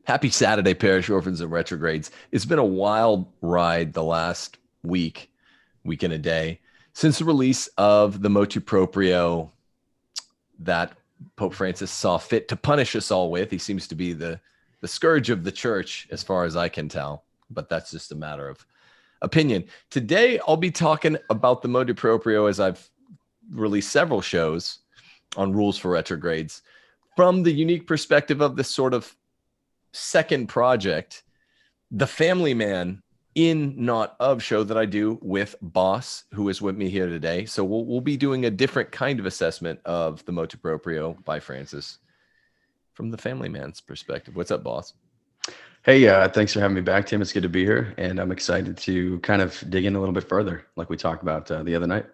Happy Saturday, parish orphans and retrogrades. It's been a wild ride the last week and a day, since the release of the Motu Proprio that Pope Francis saw fit to punish us all with. He seems to be the scourge of the church, as far as I can tell, but that's just a matter of opinion. Today, I'll be talking about the Motu Proprio, as I've released several shows on rules for retrogrades, from the unique perspective of this sort of second project, the Family Man in Not Of show that I do with Boss, who is with me here today. So we'll be doing a different kind of assessment of the Motu Proprio by Francis from the Family Man's perspective. What's up, Boss? Hey, thanks for having me back, Tim. It's good to be here, and I'm excited to kind of dig in a little bit further, like we talked about the other night.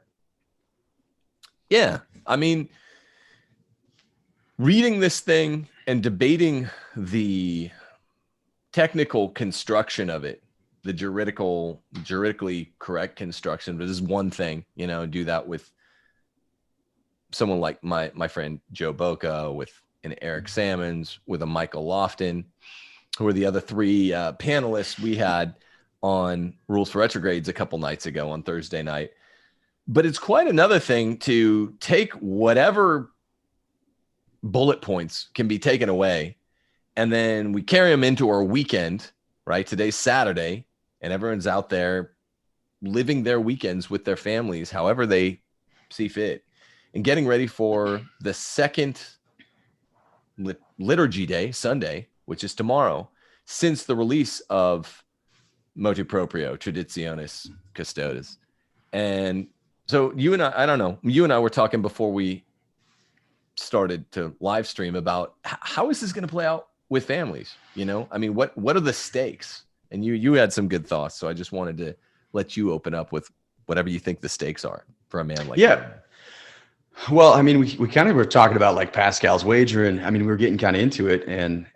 Yeah, I mean, reading this thing and debating the technical construction of it, the juridically correct construction, but this is one thing, do that with someone like my friend Joe Boca, with an Eric Sammons, with a Michael Lofton, who are the other three panelists we had on Rules for Retrogrades a couple nights ago on Thursday night. But it's quite another thing to take whatever bullet points can be taken away, and then we carry them into our weekend, right? Today's Saturday, and everyone's out there living their weekends with their families, however they see fit, and getting ready for the second liturgy day, Sunday, which is tomorrow, since the release of Motu Proprio, Traditionis Custodes. And so you and I were talking before we started to live stream about how is this going to play out with families? I mean, what are the stakes? And you had some good thoughts, so I just wanted to let you open up with whatever you think the stakes are for a man like that. Well, I mean, we kind of were talking about like Pascal's wager, and I mean, we were getting kind of into it. And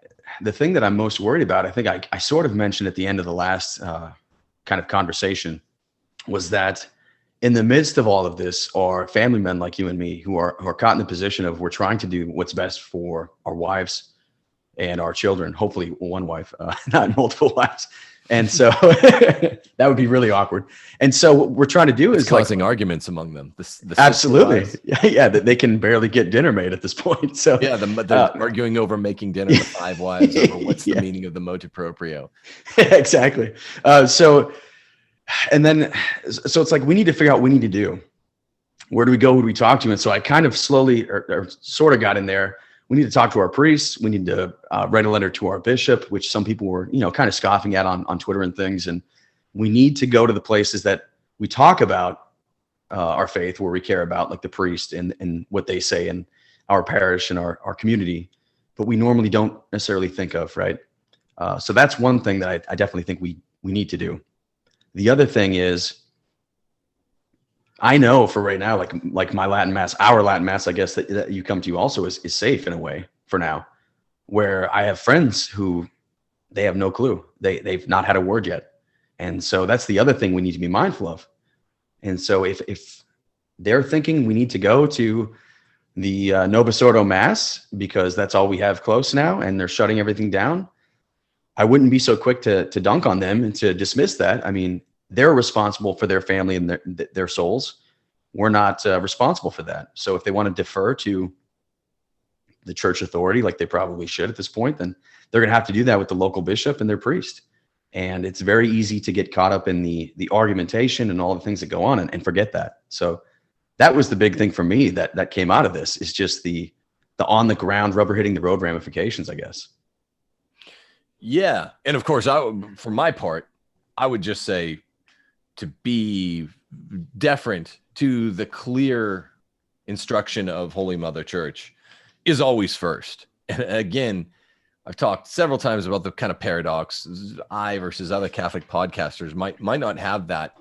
the thing that I'm most worried about, I think I sort of mentioned at the end of the last kind of conversation, was that in the midst of all of this are family men like you and me who are caught in the position of, we're trying to do what's best for our wives and our children, hopefully one wife, not multiple wives. And so that would be really awkward. And so what we're trying to do is causing arguments among them. Absolutely. Yeah. That they can barely get dinner made at this point. So yeah, they're arguing over making dinner with 5 wives over what's the meaning of the Motu Proprio. Exactly. So it's like, we need to figure out what we need to do. Where do we go? Who do we talk to? And so I kind of slowly or sort of got in there. We need to talk to our priests. We need to write a letter to our bishop, which some people were, kind of scoffing at on Twitter and things. And we need to go to the places that we talk about our faith, where we care about, like the priest and what they say in our parish and our community, but we normally don't necessarily think of, right? So that's one thing that I definitely think we need to do. The other thing is, I know for right now, like my Latin Mass, our Latin Mass, I guess that you come to also is safe in a way for now, where I have friends who they have no clue. They've not had a word yet. And so that's the other thing we need to be mindful of. And so if they're thinking we need to go to the Novus Ordo Mass because that's all we have close now, and they're shutting everything down, I wouldn't be so quick to dunk on them and to dismiss that. I mean, they're responsible for their family and their souls. We're not responsible for that. So if they want to defer to the church authority, like they probably should at this point, then they're going to have to do that with the local bishop and their priest. And it's very easy to get caught up in the argumentation and all the things that go on and forget that. So that was the big thing for me that came out of this, is just the on the ground rubber hitting the road ramifications, I guess. Yeah. And of course, for my part, I would just say to be deferent to the clear instruction of Holy Mother Church is always first. And again, I've talked several times about the kind of paradox. I versus other Catholic podcasters might not have that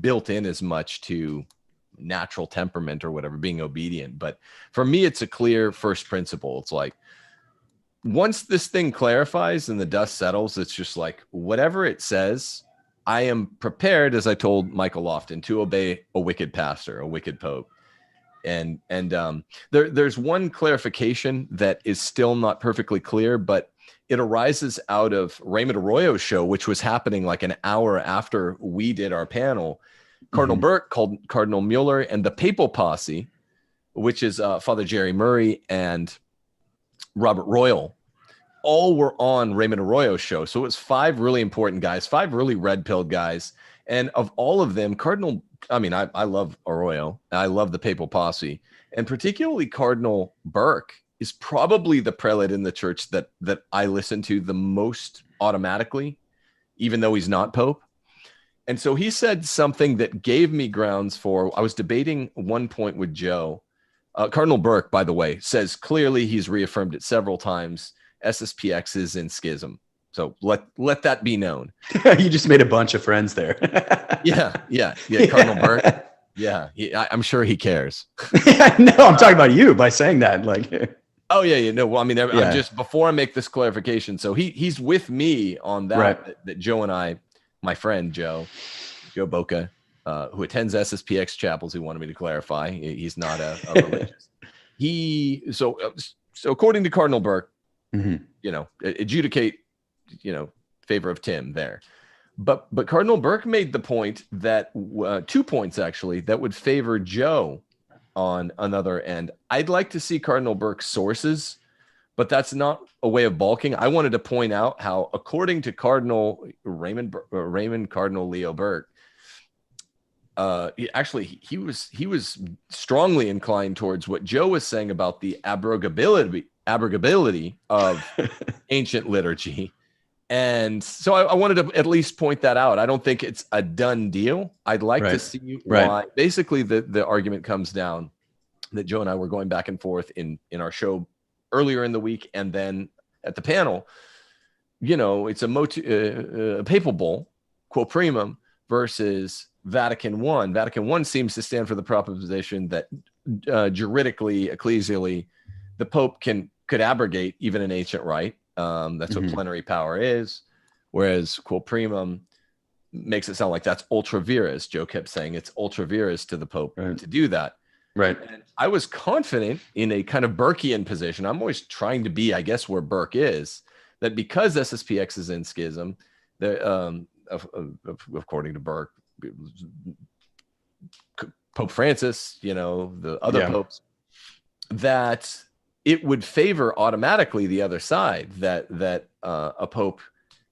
built in as much to natural temperament or whatever, being obedient. But for me, it's a clear first principle. It's like, once this thing clarifies and the dust settles, it's just like, whatever it says, I am prepared, as I told Michael Lofton, to obey a wicked pastor, a wicked pope. And there's one clarification that is still not perfectly clear, but it arises out of Raymond Arroyo's show, which was happening like an hour after we did our panel. Cardinal Burke called Cardinal Mueller and the Papal Posse, which is Father Jerry Murray and Robert Royal, all were on Raymond Arroyo's show. So it was 5 really important guys, 5 really red-pilled guys. And of all of them, I love Arroyo. I love the Papal Posse. And particularly Cardinal Burke is probably the prelate in the church that I listen to the most automatically, even though he's not Pope. And so he said something that gave me grounds for, I was debating one point with Joe. Cardinal Burke, by the way, says clearly, he's reaffirmed it several times, SSPX is in schism. So let that be known. You just made a bunch of friends there. Yeah. Cardinal Burke. Yeah, I'm sure he cares. No, I'm talking about you by saying that. Like, oh yeah. No, well, I mean, I'm just, before I make this clarification, so he's with me on that. Right. That Joe and I, my friend Joe Boca, who attends SSPX chapels, who wanted me to clarify, he's not a religious. So according to Cardinal Burke, adjudicate, favor of Tim there. But Cardinal Burke made the point that 2 points actually that would favor Joe on another end. I'd like to see Cardinal Burke's sources, but that's not a way of balking. I wanted to point out how, according to Cardinal Raymond Cardinal Leo Burke, he was strongly inclined towards what Joe was saying about the abrogability of ancient liturgy. And so I wanted to at least point that out. I don't think it's a done deal. I'd like to see why. Basically, the argument comes down that Joe and I were going back and forth in our show earlier in the week, and then at the panel. It's a papal bull, quo primum, versus Vatican I. Vatican I seems to stand for the proposition that juridically, ecclesially, the Pope could abrogate even an ancient rite. That's what plenary power is, whereas quo primum makes it sound like that's ultra vires. Joe kept saying it's ultra vires to the Pope to do that. Right. And I was confident in a kind of Burkean position. I'm always trying to be, I guess, where Burke is, that because SSPX is in schism, according to Burke, Pope Francis, the other popes, that it would favor automatically the other side, that a pope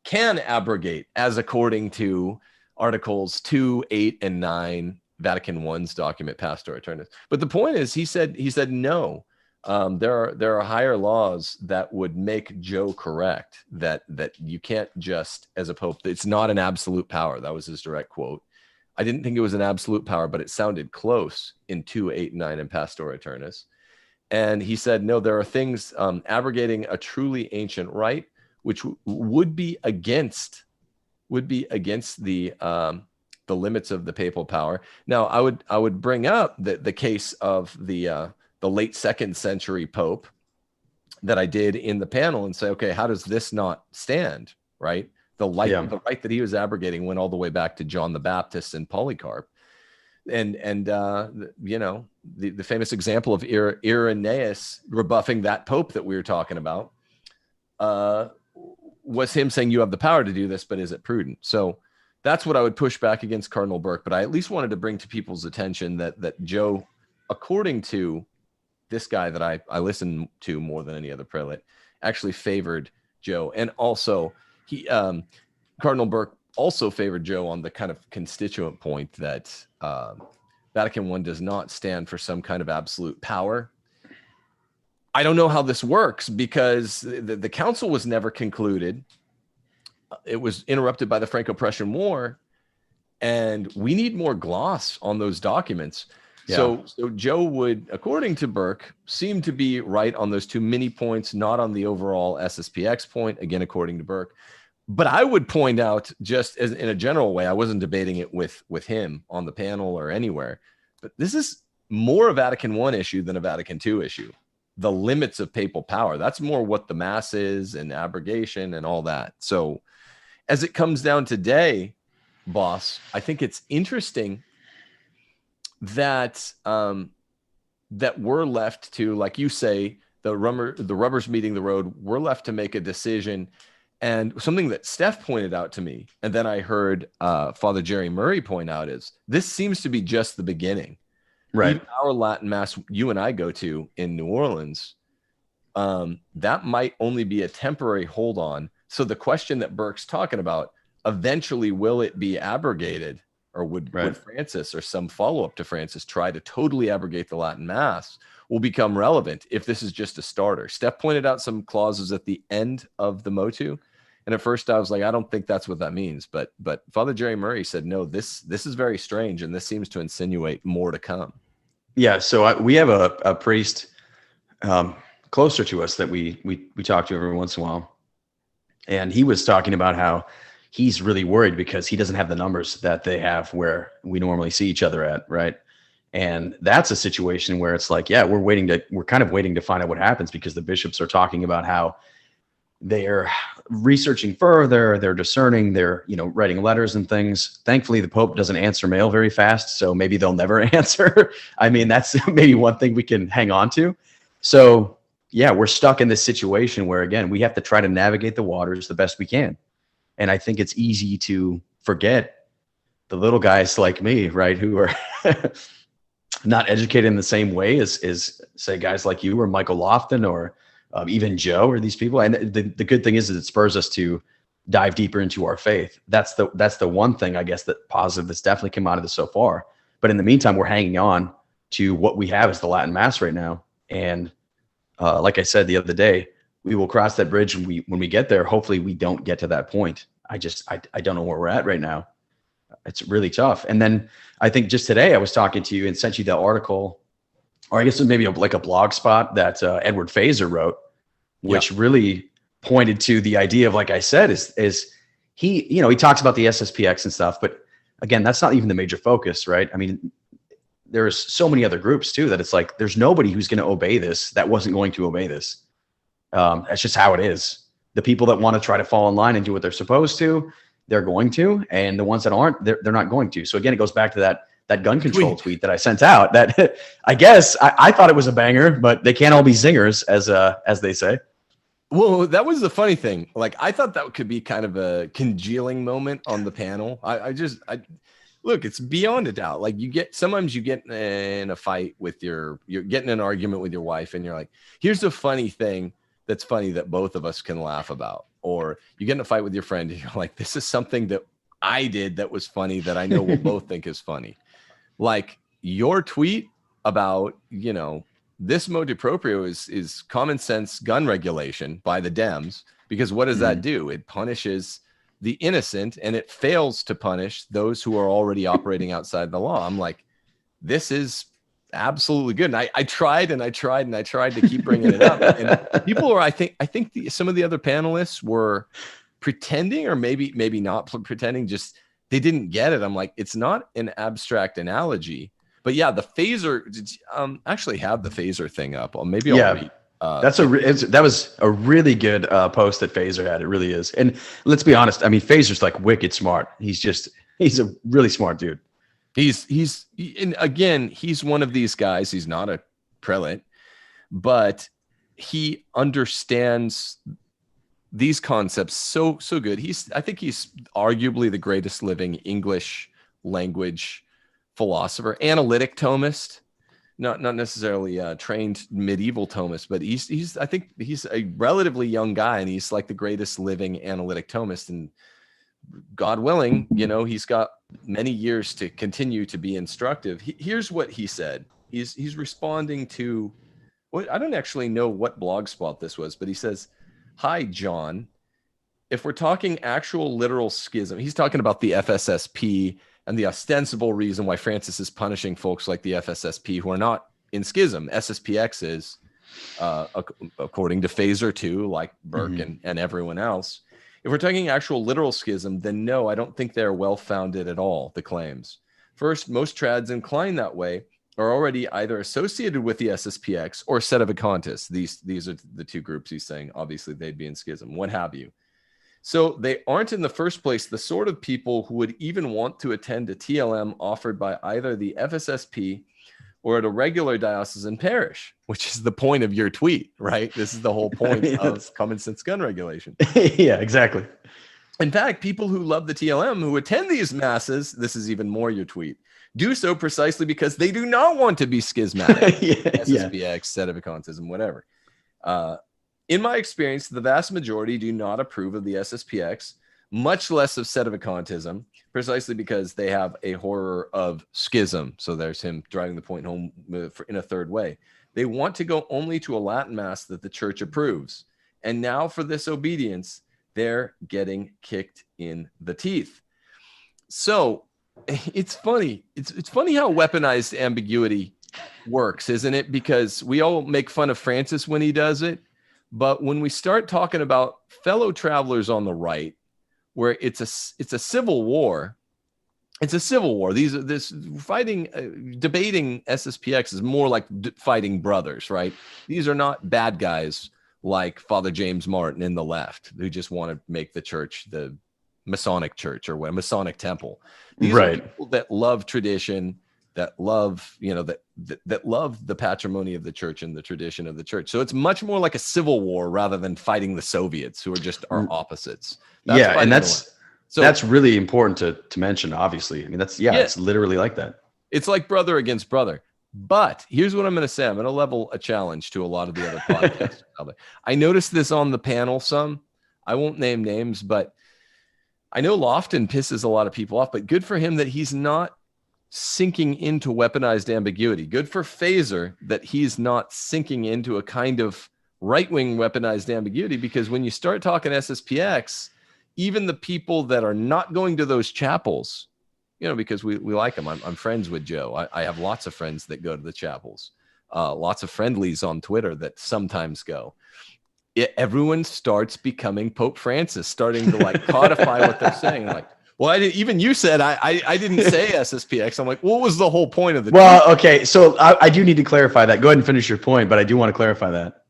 can abrogate, as according to Articles 2, 8, and 9, Vatican I's document Pastor Aeternus. But the point is, he said no. There are higher laws that would make Joe correct, that you can't just, as a pope, it's not an absolute power. That was his direct quote. I didn't think it was an absolute power, but it sounded close in 2, 8, 9, and Pastor Aeternus. And he said, no, there are things abrogating a truly ancient rite, which would be against the limits of the papal power. Now, I would bring up the case of the late 2nd century Pope that I did in the panel and say, okay, how does this not stand? Right, the rite that he was abrogating went all the way back to John the Baptist and Polycarp. And the famous example of Irenaeus rebuffing that Pope that we were talking about was him saying, you have the power to do this, but is it prudent? So that's what I would push back against Cardinal Burke. But I at least wanted to bring to people's attention that Joe, according to this guy that I listen to more than any other prelate, actually favored Joe. And also Cardinal Burke also favored Joe on the kind of constituent point that Vatican I does not stand for some kind of absolute power. I don't know how this works, because the council was never concluded. It was interrupted by the Franco-Prussian War, and we need more gloss on those documents. Yeah. So Joe would, according to Burke, seem to be right on those 2 mini points, not on the overall SSPX point, again, according to Burke. But I would point out, just as in a general way, I wasn't debating it with him on the panel or anywhere, but this is more a Vatican I issue than a Vatican II issue. The limits of papal power, that's more what the mass is and abrogation and all that. So as it comes down today, boss, I think it's interesting that that we're left to, like you say, the rubber's meeting the road. We're left to make a decision. And something that Steph pointed out to me, and then I heard Father Jerry Murray point out, is this seems to be just the beginning. Right. Even our Latin Mass you and I go to in New Orleans, that might only be a temporary hold on. So the question that Burke's talking about, eventually, will it be abrogated? Or would Francis or some follow-up to Francis try to totally abrogate the Latin Mass, will become relevant if this is just a starter. Steph pointed out some clauses at the end of the Motu. And at first I was like, I don't think that's what that means. But Father Jerry Murray said, no, this is very strange. And this seems to insinuate more to come. Yeah. So we have a priest closer to us that we talk to every once in a while. And he was talking about how he's really worried because he doesn't have the numbers that they have where we normally see each other at. Right. And that's a situation where it's like, yeah, we're kind of waiting to find out what happens, because the bishops are talking about how they're researching further, they're discerning, they're, writing letters and things. Thankfully, the Pope doesn't answer mail very fast, so maybe they'll never answer. I mean, that's maybe one thing we can hang on to. So yeah, we're stuck in this situation where, again, we have to try to navigate the waters the best we can. And I think it's easy to forget the little guys like me, right, who are not educated in the same way as say guys like you or Michael Lofton or even Joe or these people. And the good thing is it spurs us to dive deeper into our faith. That's the one thing, I guess, that positive that's definitely come out of this so far. But in the meantime, we're hanging on to what we have as the Latin Mass right now. And like I said the other day, we will cross that bridge when we get there. Hopefully we don't get to that point. I don't know where we're at right now. It's really tough. And then I think just today I was talking to you and sent you the article, or I guess it was maybe like a blog spot that Edward Fazer wrote, which really pointed to the idea of, like I said, is he, he talks about the SSPX and stuff, but again, that's not even the major focus, right? I mean, there's so many other groups too, that it's like, there's nobody who's going to obey this that wasn't going to obey this. That's just how it is. The people that want to try to fall in line and do what they're supposed to, they're going to, and the ones that aren't, they're not going to. So again, it goes back to that gun control tweet that I sent out, that I guess I thought it was a banger, but they can't all be zingers, as they say. Well, that was the funny thing. Like, I thought that could be kind of a congealing moment on the panel. I look, it's beyond a doubt. Like, sometimes you get in a fight with you're getting an argument with your wife, and you're like, here's the funny thing that's funny that both of us can laugh about. Or you get in a fight with your friend, and you're like, this is something that I did that was funny that I know we'll both think is funny. Like, your tweet about, this motu proprio is common sense gun regulation by the Dems, because what does that do? It punishes the innocent, and it fails to punish those who are already operating outside the law. I'm like, this is absolutely good. And I tried to keep bringing it up. And people are, I think some of the other panelists were pretending, or maybe not pretending, just they didn't get it. I'm like, it's not an abstract analogy. But yeah, the phaser, actually have the phaser thing up. Or maybe I'll read. That was a really good post that Phaser had. It really is. And let's be honest. I mean, Phaser's like wicked smart. He's a really smart dude. And again, he's one of these guys. He's not a prelate, but he understands these concepts so good. I think he's arguably the greatest living English language philosopher, analytic Thomist. Not necessarily a trained medieval Thomist, but I think he's a relatively young guy, and he's like the greatest living analytic Thomist. And God willing, he's got many years to continue to be instructive. Here's what he said. He's responding to what, I don't actually know what blog spot this was, but he says, "Hi, John. If we're talking actual literal schism," he's talking about the FSSP and the ostensible reason why Francis is punishing folks like the FSSP who are not in schism. SSPX is, according to Phaser too, like Burke and everyone else. If we're talking actual literal schism, then no, I don't think they're well-founded at all, the claims. First, most trads inclined that way are already either associated with the SSPX or Sedevacantists. These are the two groups he's saying. Obviously, they'd be in schism, what have you. So they aren't in the first place the sort of people who would even want to attend a TLM offered by either the FSSP or at a regular diocesan parish, which is the point of your tweet, right? This is the whole point of common sense gun regulation. Yeah, exactly. In fact, people who love the TLM who attend these masses, this is even more your tweet, do so precisely because they do not want to be schismatic. SSPX, sedevacantism, whatever. In my experience, the vast majority do not approve of the SSPX, much less of sedevacantism, precisely because they have a horror of schism. So there's him driving the point home in a third way. They want to go only to a Latin mass that the church approves. And now for this obedience, they're getting kicked in the teeth. So it's funny. It's funny how weaponized ambiguity works, isn't it? Because we all make fun of Francis when he does it. But when we start talking about fellow travelers on the right, where it's a civil war, it's a civil war. This fighting, debating SSPX is more like fighting brothers, right? These are not bad guys like Father James Martin in the left who just want to make the church the Masonic church or what, Masonic temple. These are people that love tradition, that love, that love the patrimony of the church and the tradition of the church. So it's much more like a civil war rather than fighting the Soviets, who are just our opposites. And that's really important to mention, obviously. I mean, it's literally like that. It's like brother against brother. But here's what I'm going to say. I'm going to level a challenge to a lot of the other podcasts. I noticed this on the panel some. I won't name names, but I know Lofton pisses a lot of people off, but good for him that he's not sinking into weaponized ambiguity. Good for Phaser that he's not sinking into a kind of right-wing weaponized ambiguity, because when you start talking SSPX, even the people that are not going to those chapels, because we like them. I'm friends with Joe. I have lots of friends that go to the chapels, lots of friendlies on Twitter that sometimes go. Everyone starts becoming Pope Francis, starting to codify what they're saying. Like, well, even you said I didn't say SSPX. I'm like, what was the whole point of the tweet? Okay, so I do need to clarify that. Go ahead and finish your point, but I do want to clarify that.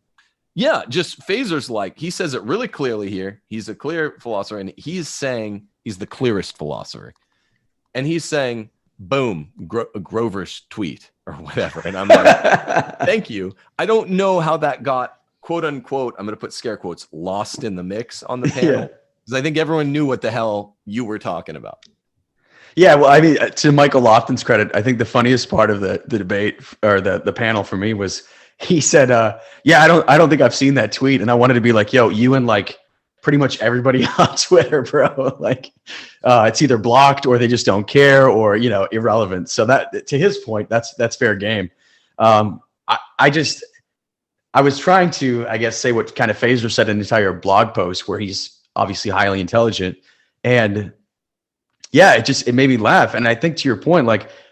Yeah, just Phaser's he says it really clearly here. He's a clear philosopher, and he's saying he's the clearest philosopher. And he's saying, boom, Grover's tweet or whatever. And I'm like, thank you. I don't know how that got, quote unquote, I'm going to put scare quotes, lost in the mix on the panel. Because I think everyone knew what the hell you were talking about. Yeah, well, I mean, to Michael Lofton's credit, I think the funniest part of the debate or the panel for me was he said, I don't think I've seen that tweet. And I wanted to be like, yo, you and pretty much everybody on Twitter, bro. It's either blocked or they just don't care or, irrelevant. So that, to his point, that's fair game. I was trying to, I guess, say what kind of Phaser said in an entire blog post where he's obviously highly intelligent. And yeah, it made me laugh. And I think to your point,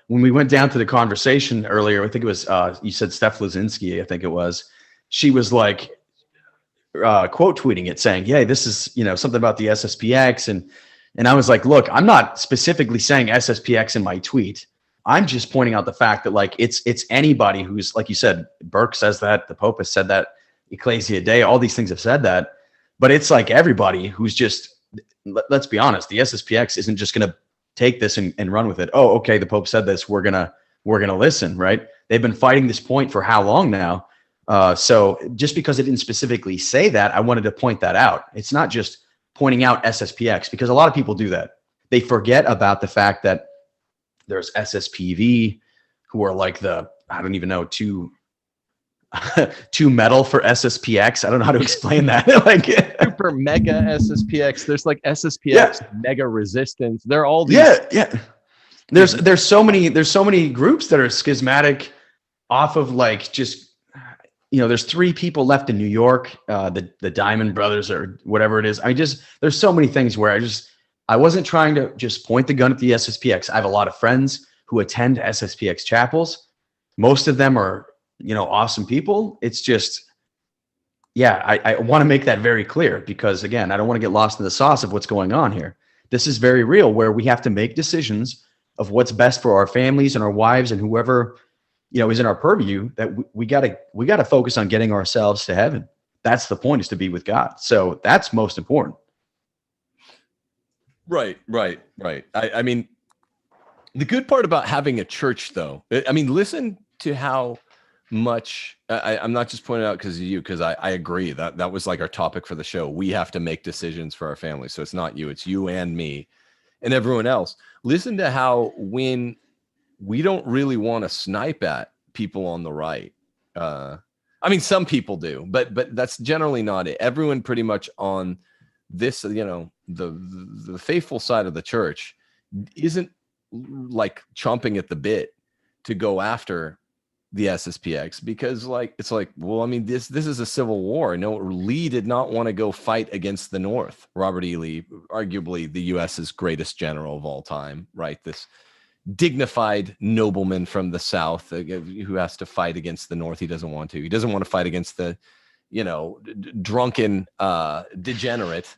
when we went down to the conversation earlier, I think it was, you said Steph Lazinski, I think it was, she was quote tweeting it saying, yeah, this is, something about the SSPX. And I was like, look, I'm not specifically saying SSPX in my tweet. I'm just pointing out the fact that it's anybody who's, like you said, Burke says that, the Pope has said that, Ecclesia Dei, all these things have said that, but it's everybody who's just, let's be honest, the SSPX isn't just going to take this and run with it. Oh, okay, the Pope said this, we're gonna listen, right? They've been fighting this point for how long now? So just because it didn't specifically say that, I wanted to point that out. It's not just pointing out SSPX, because a lot of people do that. They forget about the fact that there's SSPV, who are I don't even know, too metal for SSPX. I don't know how to explain that. Super mega SSPX. There's SSPX mega resistance. They're all these. Yeah. There's so many groups that are schismatic off of there's 3 people left in New York, the Diamond Brothers or whatever it is. There's so many things where I wasn't trying to just point the gun at the SSPX. I have a lot of friends who attend SSPX chapels. Most of them are, awesome people. It's just, I want to make that very clear because, again, I don't want to get lost in the sauce of what's going on here. This is very real, where we have to make decisions of what's best for our families and our wives and whoever, is in our purview, that we gotta focus on getting ourselves to heaven. That's the point, is to be with God. So that's most important. Right. I mean, the good part about having a church, though, listen to how much I'm not just pointing out because of you, because I agree that was like our topic for the show. We have to make decisions for our family. So it's not you, it's you and me and everyone else. Listen to how when we don't really want to snipe at people on the right. I mean, some people do, but that's generally not it. Everyone pretty much on this, the faithful side of the church isn't like chomping at the bit to go after the SSPX because it's like, well, I mean, this is a civil war. No, Lee did not want to go fight against the North. Robert E. Lee, arguably the US's greatest general of all time, right? This dignified nobleman from the South who has to fight against the North. He doesn't want to. He doesn't want to fight against the, drunken degenerate.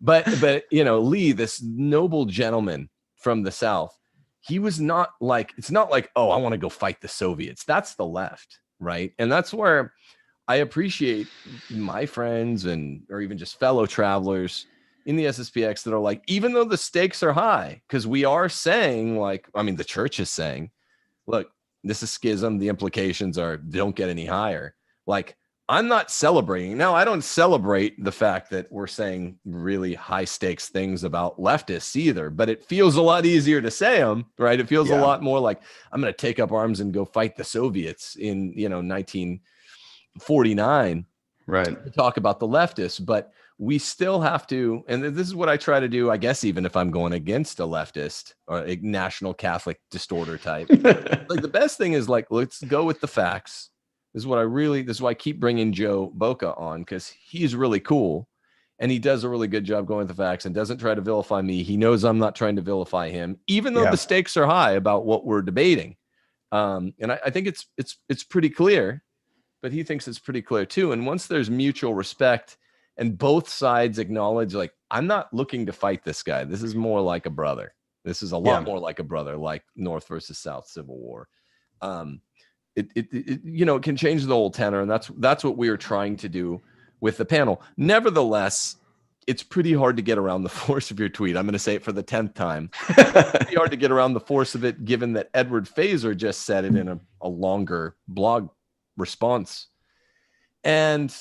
But Lee, this noble gentleman from the South, he was not like, it's not like, oh, I want to go fight the Soviets. That's the left, right? And that's where I appreciate my friends or even just fellow travelers in the SSPX that are like, even though the stakes are high, because we are saying the church is saying, look, this is schism. The implications are don't get any higher. Like, I'm not celebrating. Now, I don't celebrate the fact that we're saying really high stakes things about leftists either, but it feels a lot easier to say them, right? It feels a lot more like I'm going to take up arms and go fight the Soviets in, 1949. Right. To talk about the leftists, but we still have to, and this is what I try to do, I guess, even if I'm going against a leftist or a national Catholic distorter type. Like, the best thing is let's go with the facts. This is why I keep bringing Joe Boca on, because he's really cool and he does a really good job going with the facts and doesn't try to vilify me. He knows I'm not trying to vilify him, even though the stakes are high about what we're debating. And I think it's pretty clear, but he thinks it's pretty clear too. And once there's mutual respect and both sides acknowledge, I'm not looking to fight this guy. This is more like a brother. This is a lot more like a brother, like North versus South Civil War. It can change the whole tenor, and that's what we are trying to do with the panel. Nevertheless, it's pretty hard to get around the force of your tweet. I'm going to say it for the 10th time. It's pretty hard to get around the force of it, given that Edward Fazer just said it in a longer blog response. And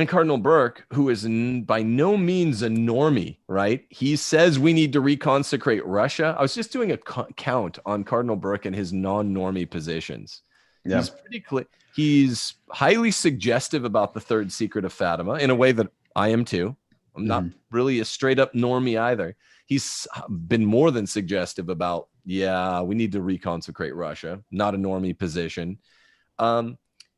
Cardinal Burke, who is by no means a normie, right? He says we need to reconsecrate Russia. I was just doing a count on Cardinal Burke and his non-normie positions. Yeah. He's pretty clear. He's highly suggestive about the third secret of Fatima in a way that I am too. I'm not really a straight up normie either. He's been more than suggestive about, we need to reconsecrate Russia, not a normie position.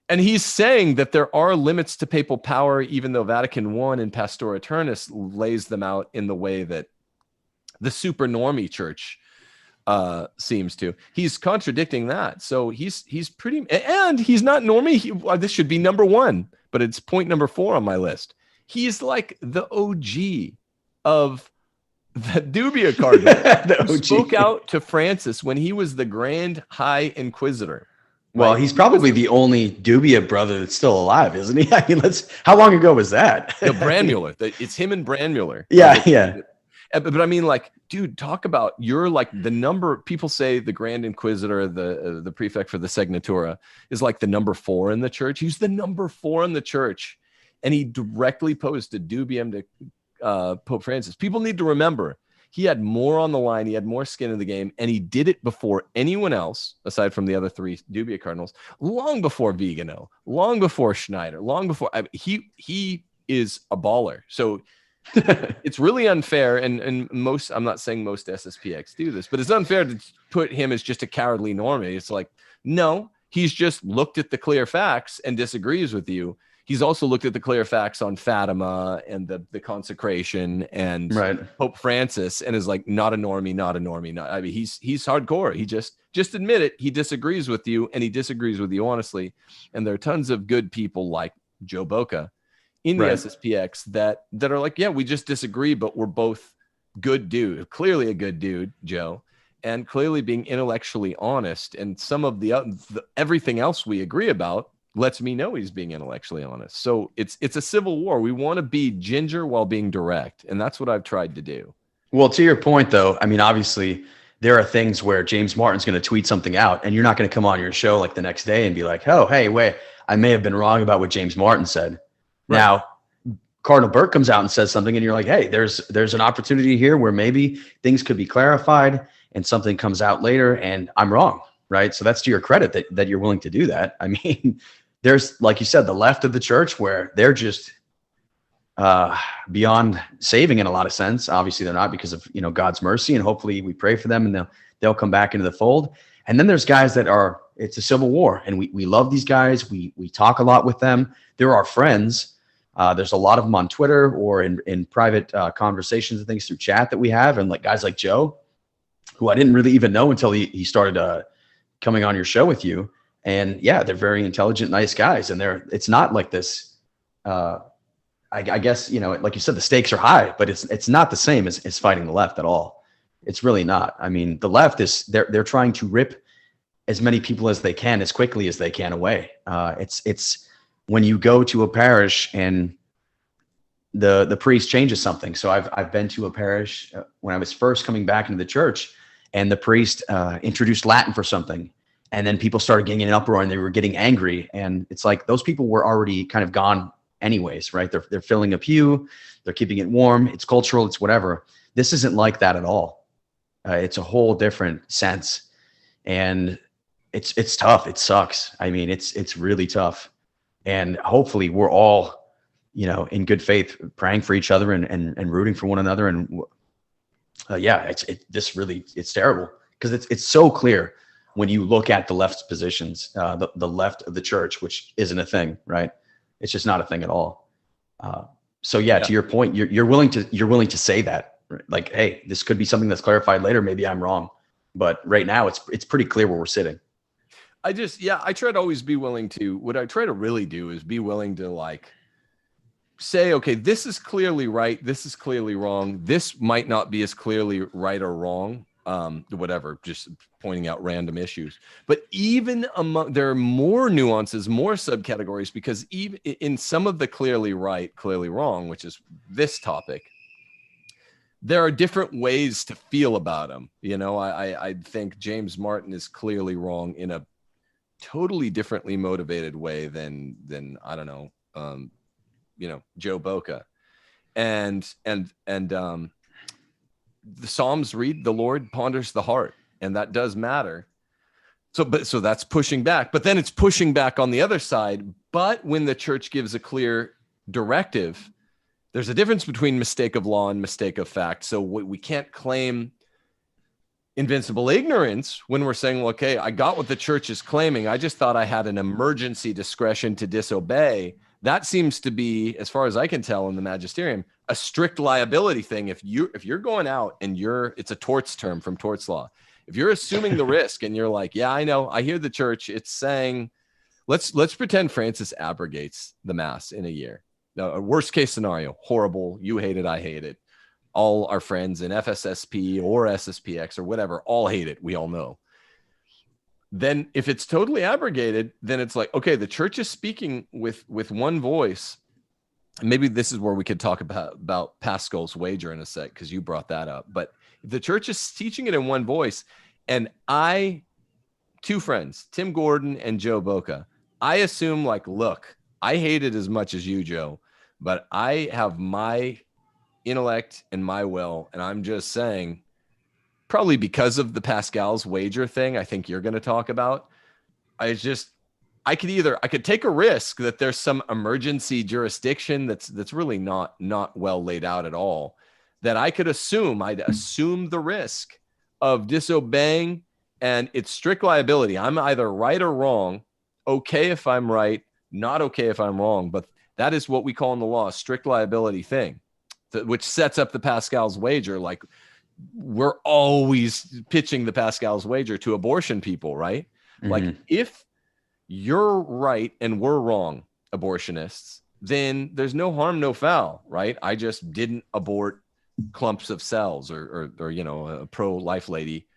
And he's saying that there are limits to papal power, even though Vatican I and Pastor Eternus lays them out in the way that the super normie church seems to. He's contradicting that. So he's pretty, and he's not normie. This should be number 1, but it's point number 4 on my list. He's like the OG of the Dubia Cardinal. Who spoke out to Francis when he was the Grand High Inquisitor. Well, he's probably the only Dubia brother that's still alive, isn't he? I mean, how long ago was that? Brandmuller. It's him and Brandmuller. Yeah. But I mean, dude, talk about, you're like the number, people say the Grand Inquisitor, the prefect for the Segnatura, is like the number 4 in the church. He's the number 4 in the church. And he directly posed a dubium to Pope Francis. People need to remember, he had more on the line. He had more skin in the game, and he did it before anyone else, aside from the other 3 Dubia cardinals, long before Vigano, long before Schneider, long before. He is a baller. So it's really unfair, and most, I'm not saying most SSPX do this, but it's unfair to put him as just a cowardly normie. It's like, no, he's just looked at the clear facts and disagrees with you. He's also looked at the clear facts on Fatima and the consecration and Pope Francis, and is like, not a normie. I mean, he's hardcore. He just admit it. He disagrees with you, and he disagrees with you honestly. And there are tons of good people like Joe Boca in the SSPX that are like, we just disagree, but we're both good dude. Clearly a good dude, Joe, and clearly being intellectually honest. And some of the everything else we agree about lets me know he's being intellectually honest. So it's a civil war. We want to be ginger while being direct. And that's what I've tried to do. Well, to your point though, I mean, obviously there are things where James Martin's going to tweet something out and you're not going to come on your show like the next day and be like, oh, hey, wait, I may have been wrong about what James Martin said. Right. Now, Cardinal Burke comes out and says something and you're like, hey, there's an opportunity here where maybe things could be clarified and something comes out later and I'm wrong, right? So that's to your credit that you're willing to do that. I mean, there's, like you said, the left of the church where they're just beyond saving in a lot of sense. Obviously they're not, because of, you know, God's mercy, and hopefully we pray for them and they'll come back into the fold. And then there's guys that are, it's a civil war, and we love these guys. We talk a lot with them. They're our friends. There's a lot of them on Twitter or in private conversations and things through chat that we have. And like guys like Joe, who I didn't really even know until he started coming on your show with you. And yeah, they're very intelligent, nice guys. And it's not like this, I guess, you know, like you said, the stakes are high, but it's not the same as fighting the left at all. It's really not. I mean, the left is, they're trying to rip as many people as they can, as quickly as they can away. It's when you go to a parish and the priest changes something. So I've been to a parish when I was first coming back into the church, and the priest introduced Latin for something. And then people started getting in an uproar and they were getting angry. And it's like, those people were already kind of gone anyways, right? They're filling a pew, they're keeping it warm. It's cultural, it's whatever. This isn't like that at all. It's a whole different sense. And it's tough. It sucks. I mean, it's really tough. And hopefully we're all, you know, in good faith, praying for each other and rooting for one another. And yeah, it's terrible, because it's so clear when you look at the left's positions, the left of the church, which isn't a thing, right? It's just not a thing at all. So yeah, to your point, you're willing to say that, like, hey, this could be something that's clarified later. Maybe I'm wrong, but right now it's pretty clear where we're sitting. I try to always be willing to, what I try to really do is be willing to like say, okay, this is clearly right. This is clearly wrong. This might not be as clearly right or wrong. Whatever, just pointing out random issues. But even there are more nuances, more subcategories, because even in some of the clearly right, clearly wrong, which is this topic, there are different ways to feel about them. You know, I think James Martin is clearly wrong in a totally differently motivated way than I don't know, you know, Joe Boca, and the Psalms read, the Lord ponders the heart, and that does matter. So that's pushing back, but then it's pushing back on the other side. But when the church gives a clear directive, there's a difference between mistake of law and mistake of fact. So we can't claim invincible ignorance when we're saying, well, okay, I got what the church is claiming. I just thought I had an emergency discretion to disobey. That seems to be, as far as I can tell in the magisterium, a strict liability thing. If you're going out and it's a torts term from torts law. If you're assuming the risk and you're like, yeah, I know, I hear the church, it's saying, let's pretend Francis abrogates the mass in a year. Now, a worst case scenario, horrible. You hate it, I hate it. All our friends in FSSP or SSPX or whatever all hate it. We all know. Then if it's totally abrogated, then it's like, okay, the church is speaking with one voice. And maybe this is where we could talk about Pascal's wager in a sec, because you brought that up. But if the church is teaching it in one voice, and two friends, Tim Gordon and Joe Boca, I assume like, look, I hate it as much as you, Joe, but I have my intellect and my will, and I'm just saying, probably because of the Pascal's wager thing I think you're going to talk about, I could take a risk that there's some emergency jurisdiction that's really not well laid out at all, that I'd assume the risk of disobeying, and it's strict liability. I'm either right or wrong. Okay if I'm right, not okay if I'm wrong, but that is what we call in the law a strict liability thing, which sets up the Pascal's wager. Like, we're always pitching the Pascal's wager to abortion people, right? Mm-hmm. Like, if you're right and we're wrong, abortionists, then there's no harm, no foul, right? I just didn't abort clumps of cells, or you know, a pro-life lady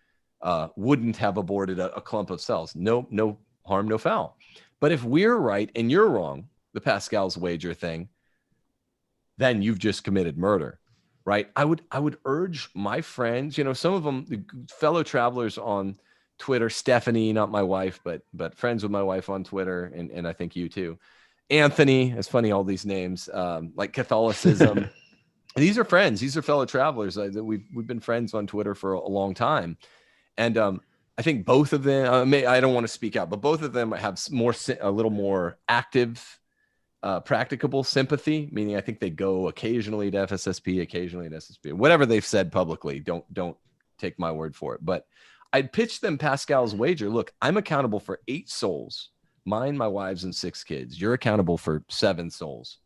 wouldn't have aborted a clump of cells. No harm, no foul. But if we're right and you're wrong, the Pascal's wager thing, then you've just committed murder. right? I would urge my friends, some of them, the fellow travelers on Twitter, Stephanie, not my wife, but friends with my wife on Twitter, and I think you too. Anthony, it's funny, all these names, like Catholicism. These are friends. These are fellow travelers. We've been friends on Twitter for a long time. And I think both of them, I don't want to speak out, but both of them have a little more active, practicable sympathy, meaning I think they go occasionally to FSSP, occasionally to SSP, whatever they've said publicly. Don't take my word for it. But I'd pitch them Pascal's wager. Look, I'm accountable for 8 souls, mine, my wives, and 6 kids. You're accountable for 7 souls.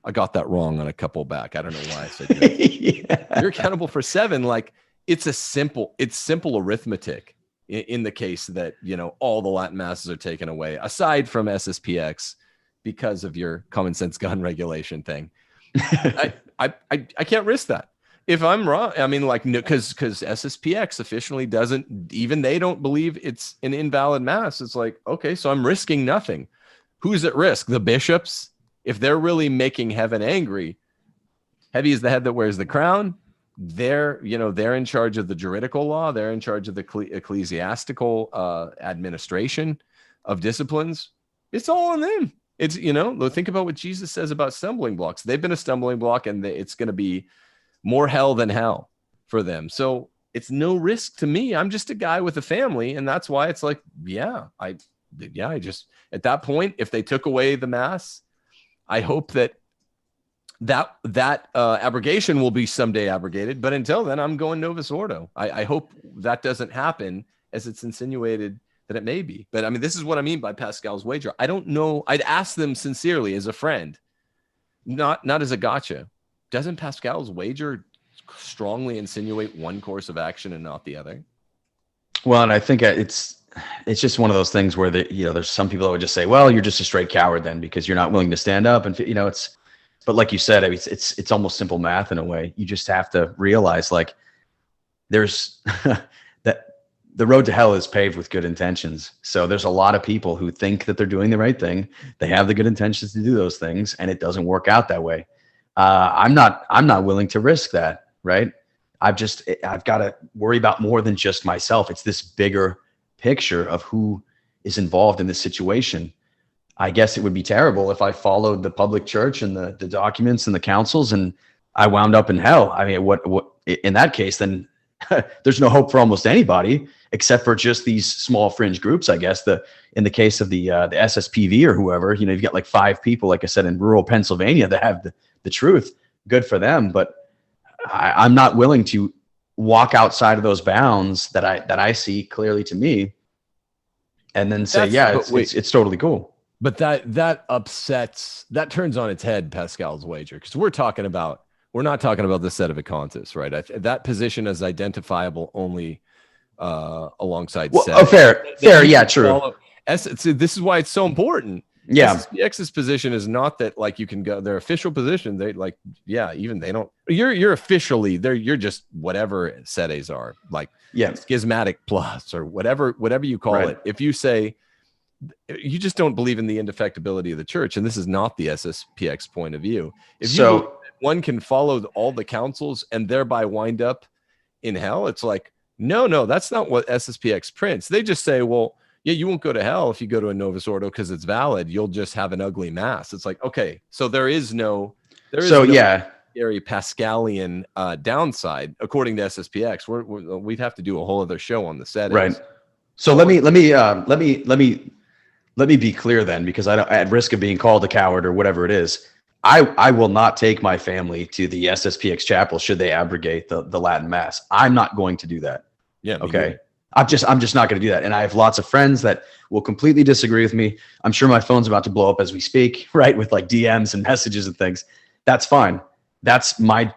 I got that wrong on a couple back. I don't know why I said that. Yeah. You're accountable for 7. Like, it's simple arithmetic in the case that, all the Latin masses are taken away, aside from SSPX, because of your common sense gun regulation thing. I can't risk that. If I'm wrong, I mean, like, because SSPX officially they don't believe it's an invalid mass. It's like, okay, so I'm risking nothing. Who's at risk? The bishops? If they're really making heaven angry, heavy is the head that wears the crown. They're in charge of the juridical law. They're in charge of the ecclesiastical administration of disciplines. It's all on them. It's, think about what Jesus says about stumbling blocks. They've been a stumbling block, and it's going to be more hell than hell for them. So it's no risk to me. I'm just a guy with a family. And that's why it's like, I just, at that point, if they took away the mass, I hope that abrogation will be someday abrogated. But until then, I'm going Novus Ordo. I hope that doesn't happen, as it's insinuated that it may be. But I mean, this is what I mean by Pascal's wager. I don't know. I'd ask them sincerely as a friend, not as a gotcha. Doesn't Pascal's wager strongly insinuate one course of action and not the other? Well, and I think it's just one of those things where there's some people that would just say, well, you're just a straight coward then because you're not willing to stand up. And but like you said, I mean, it's almost simple math in a way. You just have to realize, like, there's that the road to hell is paved with good intentions. So there's a lot of people who think that they're doing the right thing. They have the good intentions to do those things, and it doesn't work out that way. I'm not willing to risk that. Right. I've got to worry about more than just myself. It's this bigger picture of who is involved in this situation. I guess it would be terrible if I followed the public church and the documents and the councils and I wound up in hell. I mean, what in that case, then there's no hope for almost anybody except for just these small fringe groups. I guess in the case of the SSPV or whoever, you've got like 5 people, like I said, in rural Pennsylvania that have the truth. Good for them. But I'm not willing to walk outside of those bounds that I see clearly to me, and then say, it's totally cool. But that turns on its head Pascal's wager, because we're not talking about the Sedevacantists, right? That position is identifiable only alongside. Fair, yeah, true. This is why it's so important. Yeah, SSPX's position is not that, like, you can go their official position. They even they don't. You're officially there. You're just whatever sedes are, like, schismatic plus or whatever you call it. If you say you just don't believe in the indefectibility of the church, and this is not the SSPX point of view. If one can follow all the councils and thereby wind up in hell, it's like, no, that's not what SSPX prints. They just say, well, yeah, you won't go to hell if you go to a Novus Ordo because it's valid. You'll just have an ugly mass. It's like, okay, so there is no scary Pascalian downside according to SSPX. We'd have to do a whole other show on the settings. Right. So let me be clear then, because at risk of being called a coward or whatever it is, I will not take my family to the SSPX chapel should they abrogate the Latin mass. I'm not going to do that. Yeah. Okay. I'm just not going to do that. And I have lots of friends that will completely disagree with me. I'm sure my phone's about to blow up as we speak, right? With like DMs and messages and things. That's fine. That's my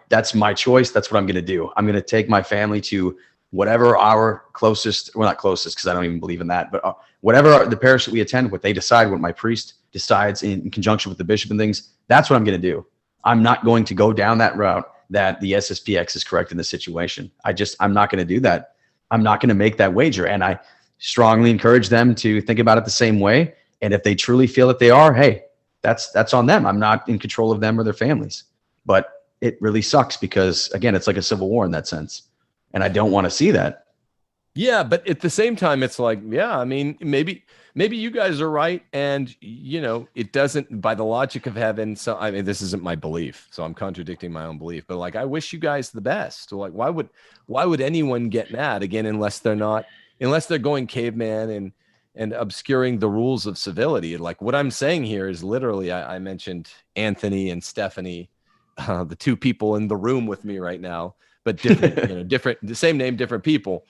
choice. That's what I'm going to do. I'm going to take my family to whatever our closest, well, not closest, because I don't even believe in that, but whatever the parish that we attend, what they decide, what my priest decides in conjunction with the bishop and things, that's what I'm going to do. I'm not going to go down that route that the SSPX is correct in this situation. I'm not going to do that. I'm not going to make that wager. And I strongly encourage them to think about it the same way. And if they truly feel that they are, hey, that's on them. I'm not in control of them or their families. But it really sucks because, again, it's like a civil war in that sense. And I don't want to see that. Yeah, but at the same time, it's like, yeah, I mean, maybe you guys are right, and it doesn't, by the logic of heaven. So I mean, this isn't my belief, so I'm contradicting my own belief. But like, I wish you guys the best. So like, why would anyone get mad again unless they're going caveman and obscuring the rules of civility? Like what I'm saying here is literally, I mentioned Anthony and Stephanie, the two people in the room with me right now, but different, the same name, different people.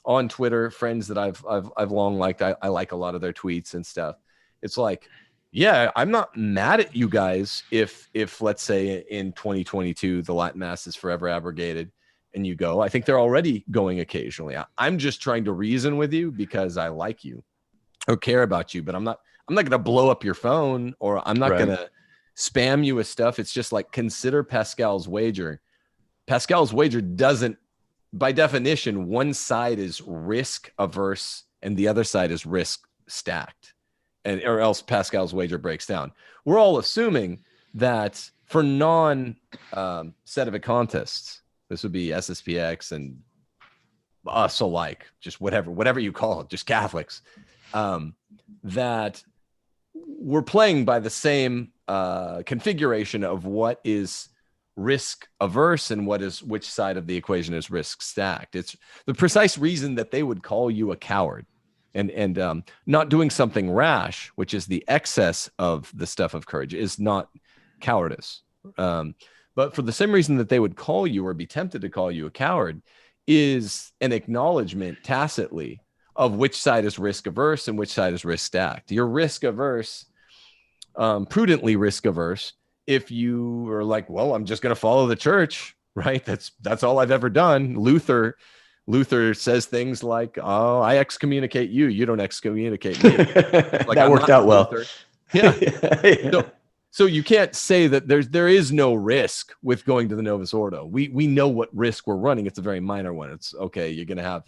On Twitter, friends that I've long liked. I like a lot of their tweets and stuff. It's like, yeah, I'm not mad at you guys if let's say in 2022 the Latin Mass is forever abrogated and you go. I think they're already going occasionally. I'm just trying to reason with you because I like you or care about you, but I'm not going to blow up your phone, or I'm not going to spam you with stuff. It's just like, consider Pascal's wager. Pascal's wager doesn't, by definition, one side is risk averse and the other side is risk stacked, or else Pascal's wager breaks down. We're all assuming that for non-sediment contests, this would be SSPX and us alike, just whatever you call it, just Catholics, that we're playing by the same configuration of what is risk averse and which side of the equation is risk stacked. It's the precise reason that they would call you a coward and not doing something rash, which is the excess of the stuff of courage, is not cowardice. But for the same reason that they would call you or be tempted to call you a coward is an acknowledgement tacitly of which side is risk averse and which side is risk stacked. You're risk averse, prudently risk averse, if you are like, well, I'm just going to follow the church, right? That's all I've ever done. Luther says things like, oh, I excommunicate you. You don't excommunicate me. Like, that worked out well. Yeah. Yeah. So you can't say that there is no risk with going to the Novus Ordo. We know what risk we're running. It's a very minor one. It's okay. You're going to have,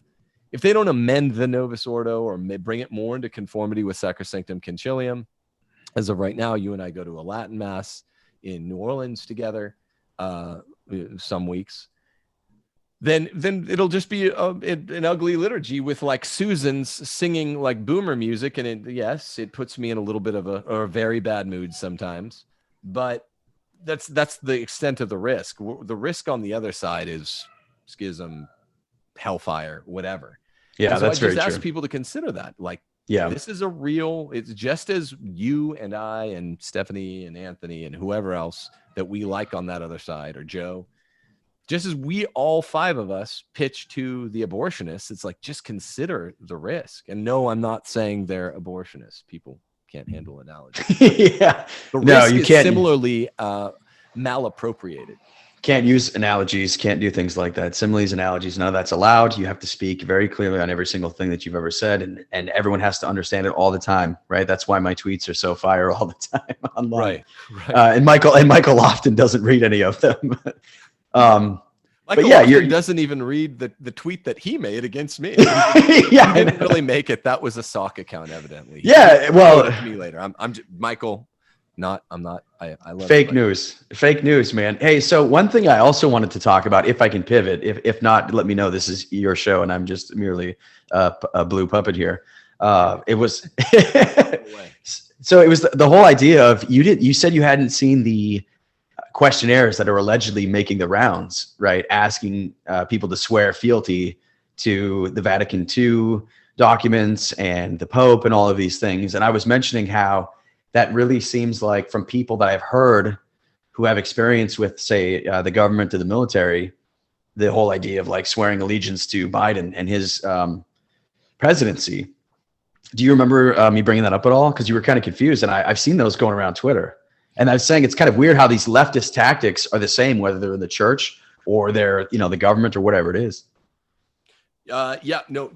if they don't amend the Novus Ordo or bring it more into conformity with Sacrosanctum Concilium, as of right now, you and I go to a Latin Mass in New Orleans together some weeks, then it'll just be an ugly liturgy with like Susans singing like boomer music, and it puts me in a little bit of a very bad mood sometimes, but that's the extent of the risk. The risk on the other side is schism, hellfire, whatever. Yeah, so that's very true. I just ask people to consider that, like, yeah, this is it's just as you and I and Stephanie and Anthony and whoever else that we like on that other side, or Joe, just as we all five of us pitch to the abortionists, it's like, just consider the risk. And no, I'm not saying they're abortionists. People can't handle analogies. Yeah. The risk is similarly malappropriated. Can't use analogies, can't do things like that. Similes, analogies, none of that's allowed. You have to speak very clearly on every single thing that you've ever said, and everyone has to understand it all the time, right? That's why my tweets are so fire all the time online. Right. And Michael often doesn't read any of them. Michael often doesn't even read the tweet that he made against me. Yeah, he didn't really make it. That was a sock account, evidently. Yeah, well, to me later. I'm just, Michael. I'm not. I love fake news, man. Hey, so one thing I also wanted to talk about, if I can pivot, if not, let me know. This is your show, and I'm just merely a blue puppet here. It was so it was the whole idea of you said you hadn't seen the questionnaires that are allegedly making the rounds, right? Asking people to swear fealty to the Vatican II documents and the Pope and all of these things, and I was mentioning how that really seems like, from people that I've heard who have experience with, say, the government or the military, the whole idea of like swearing allegiance to Biden and his presidency. Do you remember me bringing that up at all? Because you were kind of confused, and I've seen those going around Twitter. And I was saying it's kind of weird how these leftist tactics are the same, whether they're in the church or they're, the government or whatever it is. Yeah, no,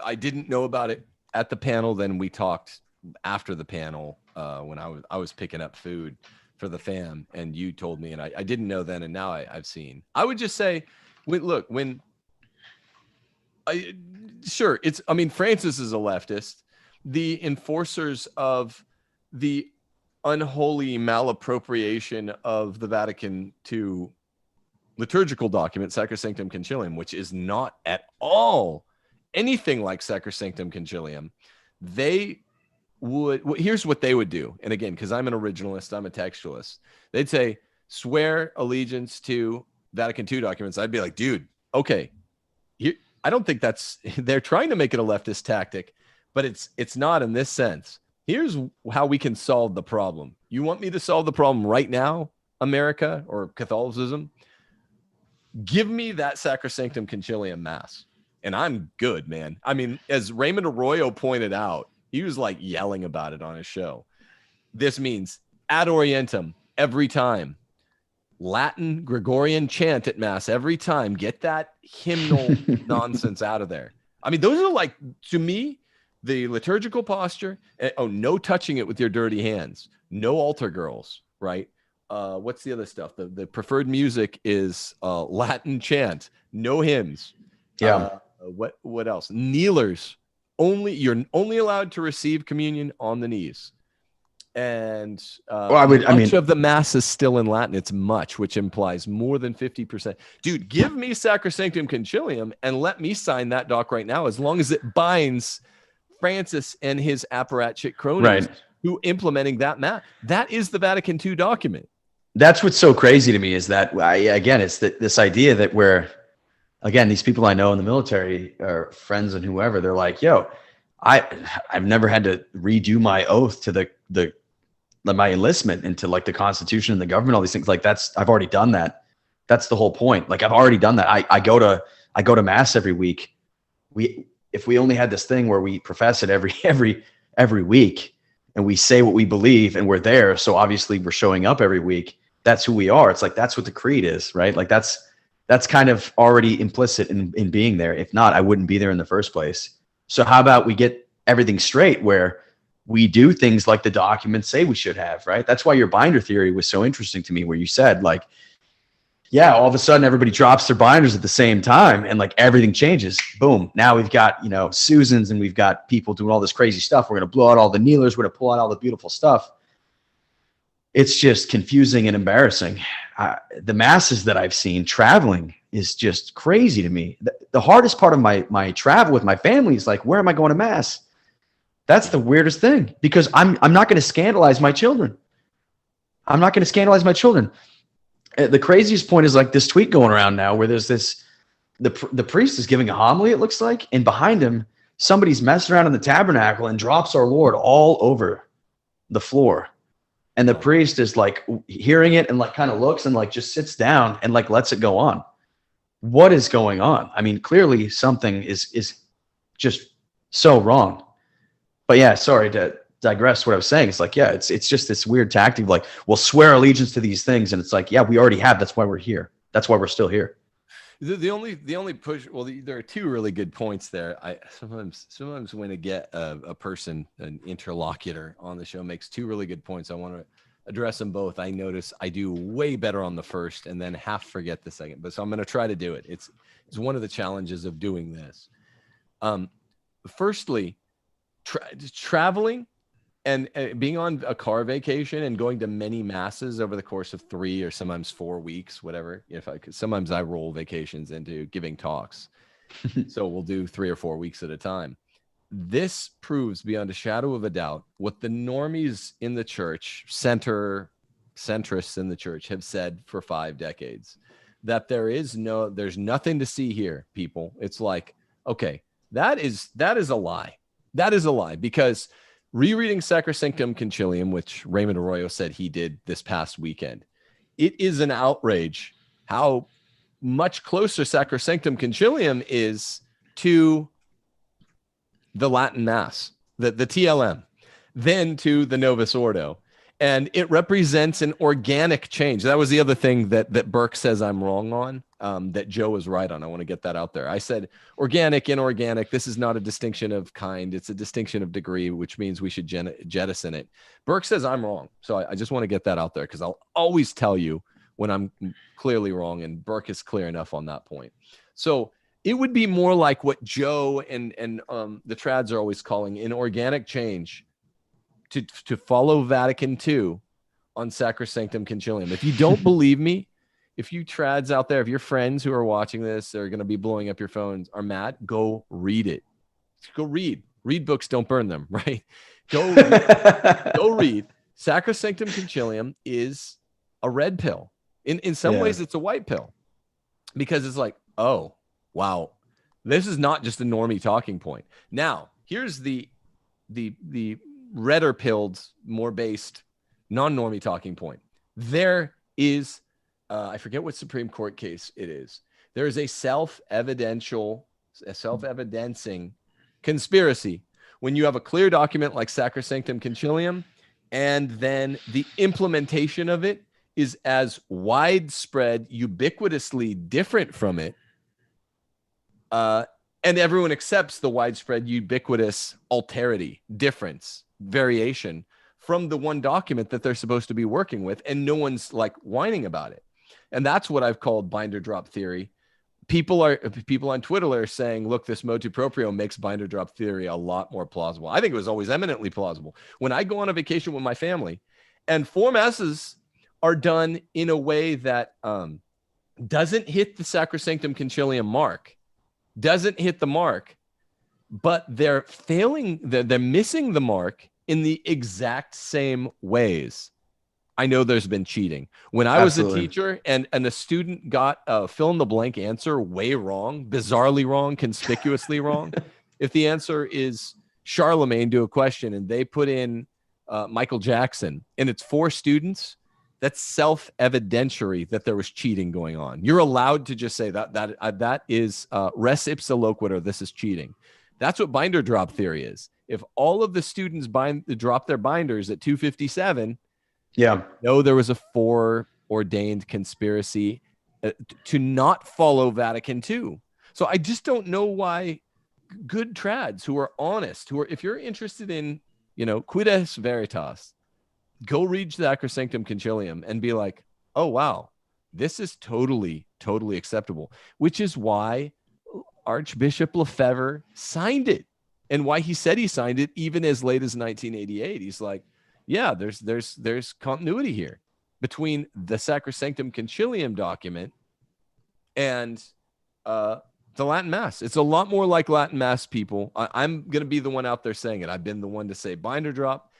I didn't know about it at the panel. Then we talked after the panel when I was picking up food for the fam, and you told me, and I didn't know then, and now I've seen. I would just say, Francis is a leftist. The enforcers of the unholy malappropriation of the Vatican II liturgical document, Sacrosanctum Concilium, which is not at all anything like Sacrosanctum Concilium, they would, here's what they would do. And again, because I'm an originalist, I'm a textualist, they'd say, swear allegiance to Vatican II documents. I'd be like, dude, okay, I don't think that's, they're trying to make it a leftist tactic, but it's not in this sense. Here's how we can solve the problem. You want me to solve the problem right now, America or Catholicism? Give me that Sacrosanctum Concilium Mass, and I'm good, man. I mean, as Raymond Arroyo pointed out, he was like yelling about it on his show. This means ad orientem every time. Latin Gregorian chant at Mass every time. Get that hymnal nonsense out of there. I mean, those are like, to me, the liturgical posture. Oh, no touching it with your dirty hands. No altar girls, right? What's the other stuff? The preferred music is Latin chant. No hymns. Yeah. What else? Kneelers. You're only allowed to receive communion on the knees. And much of the Mass is still in Latin. It's much, which implies more than 50%. Dude, give me Sacrosanctum Concilium and let me sign that doc right now, as long as it binds Francis and his apparatchik cronies who implementing that Mass. That is the Vatican II document. That's what's so crazy to me is that, again, it's this idea that again, these people I know in the military or friends and whoever, they're like, yo, I've never had to redo my oath to my enlistment into like the Constitution and the government, all these things. Like I've already done that. That's the whole point. Like I've already done that. I go to Mass every week. If we only had this thing where we profess it every week and we say what we believe and we're there. So obviously we're showing up every week. That's who we are. It's like, that's what the creed is, right? Like that's kind of already implicit in being there. If not, I wouldn't be there in the first place. So how about we get everything straight where we do things like the documents say we should have, right? That's why your binder theory was so interesting to me, where you said like, yeah, all of a sudden everybody drops their binders at the same time and like everything changes. Boom. Now we've got, Susans and we've got people doing all this crazy stuff. We're going to blow out all the kneelers. We're going to pull out all the beautiful stuff. It's just confusing and embarrassing. The masses that I've seen traveling is just crazy to me. The hardest part of my travel with my family is like, where am I going to Mass? That's the weirdest thing, because I'm not going to scandalize my children. I'm not going to scandalize my children. The craziest point is like this tweet going around now where there's the priest is giving a homily, it looks like, and behind him, somebody's messing around in the tabernacle and drops our Lord all over the floor. And the priest is like hearing it and like kind of looks and like just sits down and like lets it go on. What is going on? I mean, clearly something is just so wrong. But yeah, sorry to digress. What I was saying is like, yeah, it's just this weird tactic of like, we'll swear allegiance to these things, and it's like, yeah, we already have. That's why we're here. That's why we're still here. The only push. Well, there are two really good points there. I sometimes when I get a person, an interlocutor on the show, makes two really good points. I want to address them both. I notice I do way better on the first and then half forget the second. But so I'm going to try to do it. It's one of the challenges of doing this. Firstly, traveling and being on a car vacation and going to many masses over the course of 3 or sometimes 4 weeks, whatever. Sometimes I roll vacations into giving talks. So we'll do 3 or 4 weeks at a time. This proves beyond a shadow of a doubt what the normies in the church, centrists in the church, have said for 5 decades, that there's nothing to see here, people. It's like, okay, that is a lie. That is a lie, because rereading Sacrosanctum Concilium, which Raymond Arroyo said he did this past weekend, it is an outrage how much closer Sacrosanctum Concilium is to the Latin Mass, the TLM, than to the Novus Ordo. And it represents an organic change. That was the other thing that Burke says I'm wrong on, that Joe is right on. I want to get that out there. I said organic, inorganic. This is not a distinction of kind. It's a distinction of degree, which means we should jettison it. Burke says I'm wrong. So I just want to get that out there, because I'll always tell you when I'm clearly wrong, and Burke is clear enough on that point. So it would be more like what Joe and the trads are always calling an organic change, to follow Vatican II on Sacrosanctum Concilium. If you don't believe me, if you trads out there, if your friends who are watching this are going to be blowing up your phones are mad, go read it. Go read books. Don't burn them. Right. Go read. Sacrosanctum Concilium is a red pill. In some ways, it's a white pill, because it's like, oh, wow, this is not just a normie talking point. Now, here's the redder pilled, more based, non-normie talking point. There is, I forget what Supreme Court case it is. There is a self-evidencing conspiracy when you have a clear document like Sacrosanctum Concilium, and then the implementation of it is as widespread, ubiquitously different from it, and everyone accepts the widespread, ubiquitous alterity, difference, variation from the one document that they're supposed to be working with, and no one's like whining about it. And that's what I've called binder drop theory. People on Twitter are saying, look, this motu proprio makes binder drop theory a lot more plausible. I think it was always eminently plausible. When I go on a vacation with my family and four masses are done in a way that doesn't hit the Sacrosanctum Concilium mark, but they're missing the mark in the exact same ways, I know there's been cheating. When I was a teacher and a student got a fill in the blank answer way wrong, bizarrely wrong, conspicuously wrong, if the answer is Charlemagne to a question and they put in Michael Jackson and it's 4 students, that's self-evidentiary that there was cheating going on. You're allowed to just say that is res ipsa loquitur, this is cheating. That's what binder drop theory is. If all of the students drop their binders at 257, no, there was a foreordained conspiracy to not follow Vatican II. So I just don't know why good trads who are honest, if you're interested in, quid est veritas, go read Sacrosanctum Concilium and be like, oh, wow, this is totally, totally acceptable, which is why Archbishop Lefebvre signed it and why he said he signed it even as late as 1988. He's like, yeah, there's continuity here between the Sacrosanctum Concilium document and the Latin Mass. It's a lot more like Latin Mass, people. I'm going to be the one out there saying it. I've been the one to say binder drop.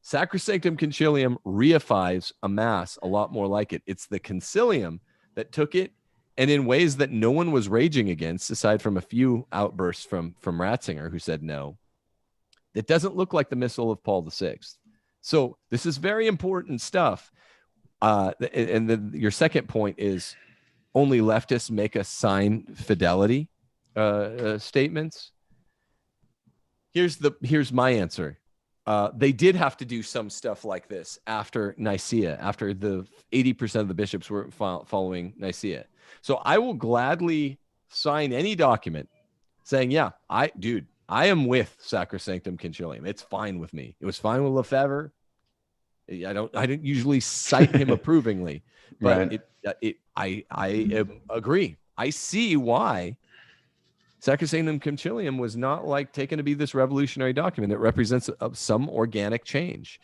Sacrosanctum Concilium reifies a Mass a lot more like it. It's the Concilium that took it, and in ways that no one was raging against, aside from a few outbursts from Ratzinger, who said no. It doesn't look like the Missal of Paul VI. So this is very important stuff. Your second point is only leftists make us sign fidelity statements. Here's my answer. They did have to do some stuff like this after Nicaea, after the 80% of the bishops were following Nicaea. So I will gladly sign any document saying, yeah, I am with Sacrosanctum Concilium. It's fine with me. It was fine with Lefebvre. I don't usually cite him approvingly, but right. I agree. I see why Sacrosanctum Concilium was not like taken to be this revolutionary document. It represents some organic change.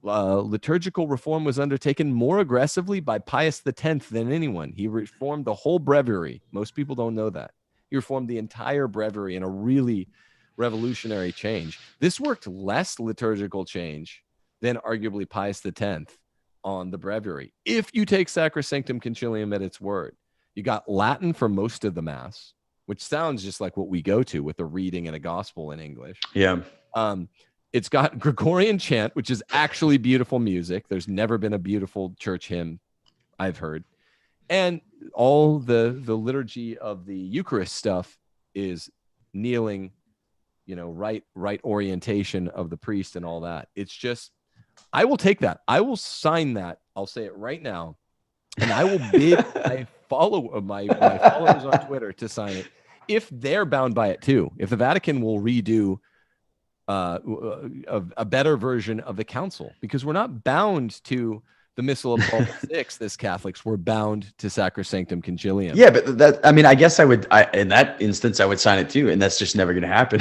Liturgical reform was undertaken more aggressively by Pius X than anyone. He reformed the whole breviary. Most people don't know that. He reformed the entire breviary in a really revolutionary change. This worked less liturgical change than arguably Pius X on the breviary. If you take Sacrosanctum Concilium at its word, you got Latin for most of the Mass, which sounds just like what we go to with a reading and a gospel in English. Yeah. It's got Gregorian chant, which is actually beautiful music. There's never been a beautiful church hymn I've heard. And all the liturgy of the Eucharist stuff is kneeling, right orientation of the priest and all that. It's just, I will take that. I will sign that. I'll say it right now. And I will bid my followers on Twitter to sign it if they're bound by it too. If the Vatican will redo a better version of the council, because we're not bound to the Missal of Paul VI as Catholics. We're bound to Sacrosanctum Concilium. Yeah, but I guess in that instance, I would sign it too. And that's just never going to happen.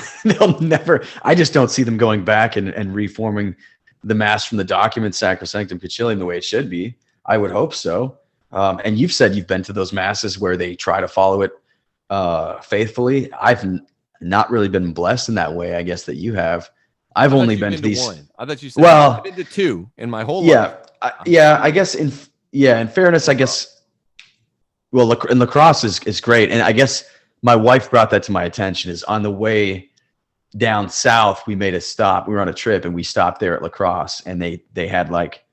I just don't see them going back and reforming the Mass from the document Sacrosanctum Concilium the way it should be. I would hope so. And you've said you've been to those masses where they try to follow it faithfully. I've not really been blessed in that way, I guess, that you have. I've only been to these. One. I thought you said I've well, been to two in my whole life. I guess in fairness, I guess. Well, and lacrosse is great, and I guess my wife brought that to my attention. Is on the way down south, we made a stop. We were on a trip, and we stopped there at lacrosse, and they had like,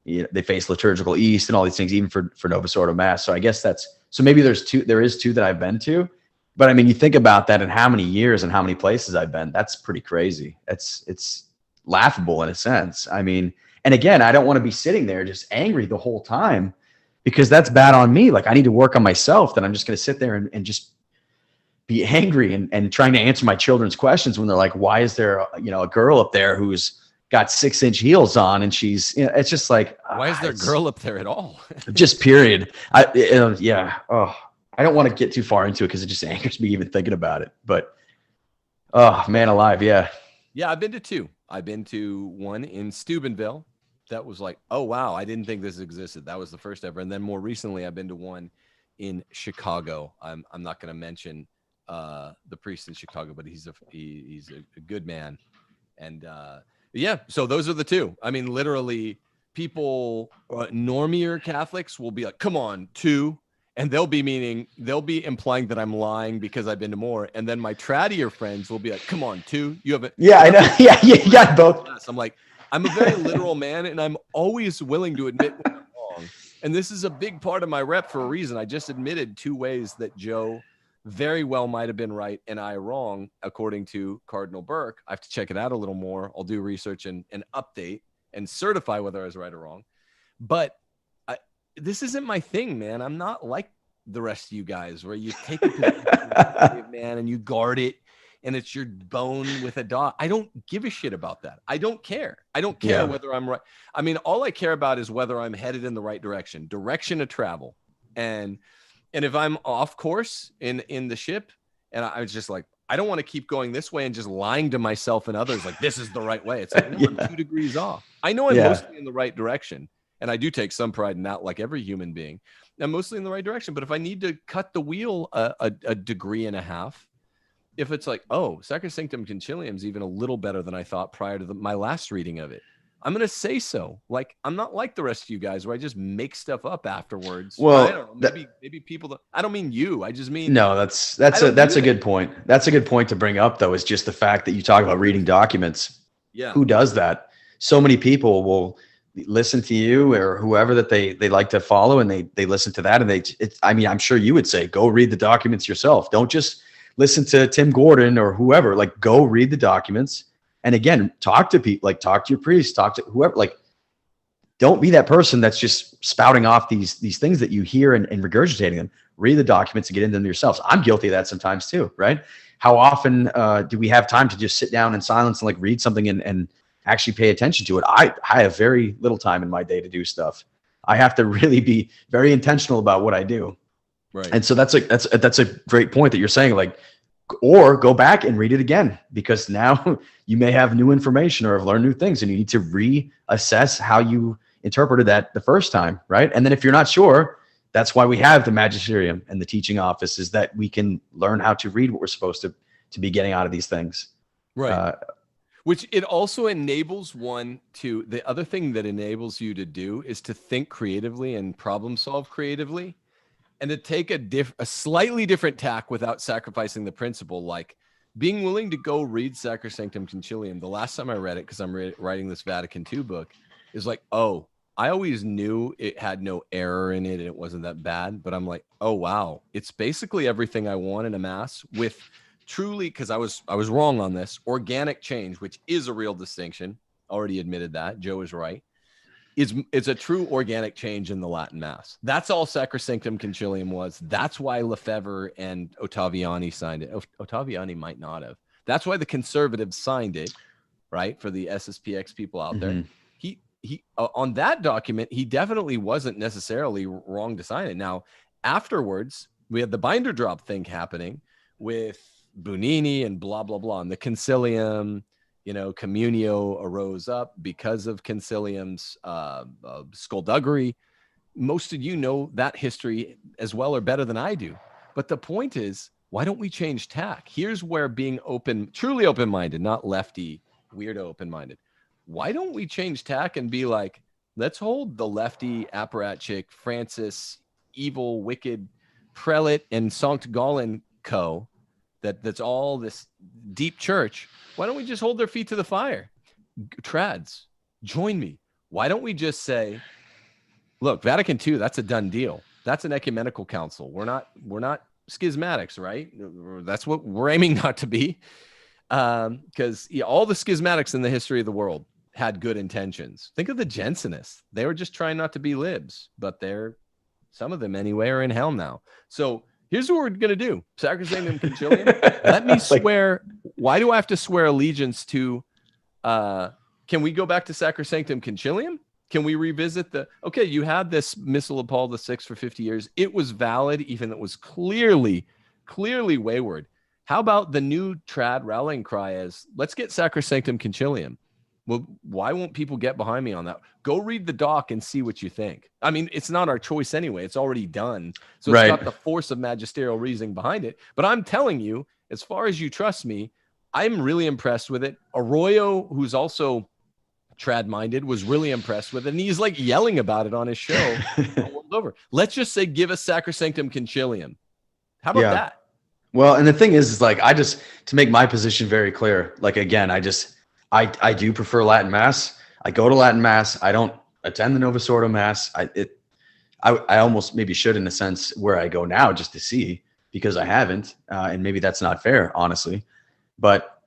they faced liturgical East and all these things, even for Novus Ordo Mass. So I guess maybe there is two that I've been to, but I mean, you think about that and how many years and how many places I've been, that's pretty crazy. It's laughable in a sense. I mean, and again, I don't want to be sitting there just angry the whole time, because that's bad on me. Like, I need to work on myself, that I'm just going to sit there and just be angry and trying to answer my children's questions when they're like, why is there a girl up there who's got 6-inch heels on, and she's, it's just like, why is there a girl up there at all? Just period. I don't want to get too far into it because it just angers me even thinking about it. But oh man alive, yeah. I've been to two. I've been to one in Steubenville. That was like, oh wow, I didn't think this existed. That was the first ever. And then more recently, I've been to one in Chicago. I'm not going to mention the priest in Chicago, but he's a good man. And so those are the two. I mean, literally, people, normier Catholics will be like, come on, two. And they'll be implying that I'm lying because I've been to more. And then my traddier friends will be like, come on, two. You haven't. Yeah, I know. Yeah, you got both. I'm like, I'm a very literal man, and I'm always willing to admit when I'm wrong. And this is a big part of my rep for a reason. I just admitted 2 ways that Joe very well might have been right and I wrong, according to Cardinal Burke. I have to check it out a little more. I'll do research and update and certify whether I was right or wrong. But this isn't my thing, man. I'm not like the rest of you guys, where you take a position, man, and you guard it, and it's your bone with a dot. I don't give a shit about that. I don't care. I don't care whether I'm right. I mean, all I care about is whether I'm headed in the right direction of travel. And if I'm off course in the ship, and I was just like, I don't want to keep going this way and just lying to myself and others like this is the right way. It's like, no, I'm 2 degrees off. I know I'm mostly in the right direction. And I do take some pride in that, like every human being. I'm mostly in the right direction. But if I need to cut the wheel a degree and a half, if it's like, oh, Sacrosanctum Concilium is even a little better than I thought prior to my last reading of it, I'm going to say so. Like, I'm not like the rest of you guys where I just make stuff up afterwards. Well, I don't know. Maybe people don't. I don't mean you. I just mean. No, that's a good point. That's a good point to bring up, though, is just the fact that you talk about reading documents. Yeah. Who does that? So many people will listen to you or whoever that they like to follow, and they listen to that, and I mean, I'm sure you would say, go read the documents yourself. Don't just listen to Tim Gordon or whoever. Like, go read the documents. And again, talk to people, like talk to your priest, talk to whoever. Like, don't be that person that's just spouting off these things that you hear and regurgitating them. Read the documents and get into them yourselves. I'm guilty of that sometimes too, right? How often do we have time to just sit down in silence and like read something and actually pay attention to it? I have very little time in my day to do stuff. I have to really be very intentional about what I do. Right. And so that's a great point that you're saying, like, or go back and read it again, because now you may have new information or have learned new things, and you need to reassess how you interpreted that the first time. Right. And then if you're not sure, that's why we have the magisterium and the teaching office, is that we can learn how to read what we're supposed to be getting out of these things. Right. Which it also enables one to, the other thing that enables you to do is to think creatively and problem solve creatively, and to take a slightly different tack without sacrificing the principle, like being willing to go read Sacrosanctum Concilium. The last time I read it, because I'm writing this Vatican II book, is like, oh, I always knew it had no error in it and it wasn't that bad, but I'm like, oh wow, it's basically everything I want in a mass, with truly, because I was wrong on this, organic change, which is a real distinction. Already admitted that. Joe is right. It's a true organic change in the Latin Mass. That's all Sacrosanctum Concilium was. That's why Lefebvre and Ottaviani signed it. Ottaviani might not have. That's why the conservatives signed it, right? For the SSPX people out there. He on that document, he definitely wasn't necessarily wrong to sign it. Now, afterwards, we had the binder drop thing happening with Bunini and blah, blah, blah. And the Concilium, Communio arose up because of Concilium's skullduggery. most of you know that history as well or better than I do. But the point is, why don't we change tack? Here's where being open, truly open-minded, not lefty, weirdo open-minded. Why don't we change tack and be like, let's hold the lefty apparatchik, Francis, evil, wicked prelate, and Sankt Gallen co. That's all this deep church. Why don't we just hold their feet to the fire? Trads, join me. Why don't we just say, look, Vatican II, that's a done deal. That's an ecumenical council. We're not schismatics, right? That's what we're aiming not to be. Because all the schismatics in the history of the world had good intentions. Think of the Jansenists. They were just trying not to be libs, but some of them anyway are in hell now. So here's what we're going to do. Sacrosanctum Concilium. Let me swear. Why do I have to swear allegiance to, can we go back to Sacrosanctum Concilium? Can we revisit okay, you had this Missal of Paul VI for 50 years. It was valid, even though it was clearly wayward. How about the new trad rallying cry is, let's get Sacrosanctum Concilium? Well, why won't people get behind me on that? Go read the doc and see what you think. I mean, it's not our choice anyway. It's already done. So it's got the force of magisterial reasoning behind it. But I'm telling you, as far as you trust me, I'm really impressed with it. Arroyo, who's also trad-minded, was really impressed with it. And he's like yelling about it on his show all world over. Let's just say, give us Sacrosanctum Concilium. How about that? Well, and the thing is like, to make my position very clear, like, again, I do prefer Latin Mass. I go to Latin Mass. I don't attend the Novus Ordo Mass. I almost maybe should, in a sense, where I go now, just to see, because I haven't. And maybe that's not fair, honestly. But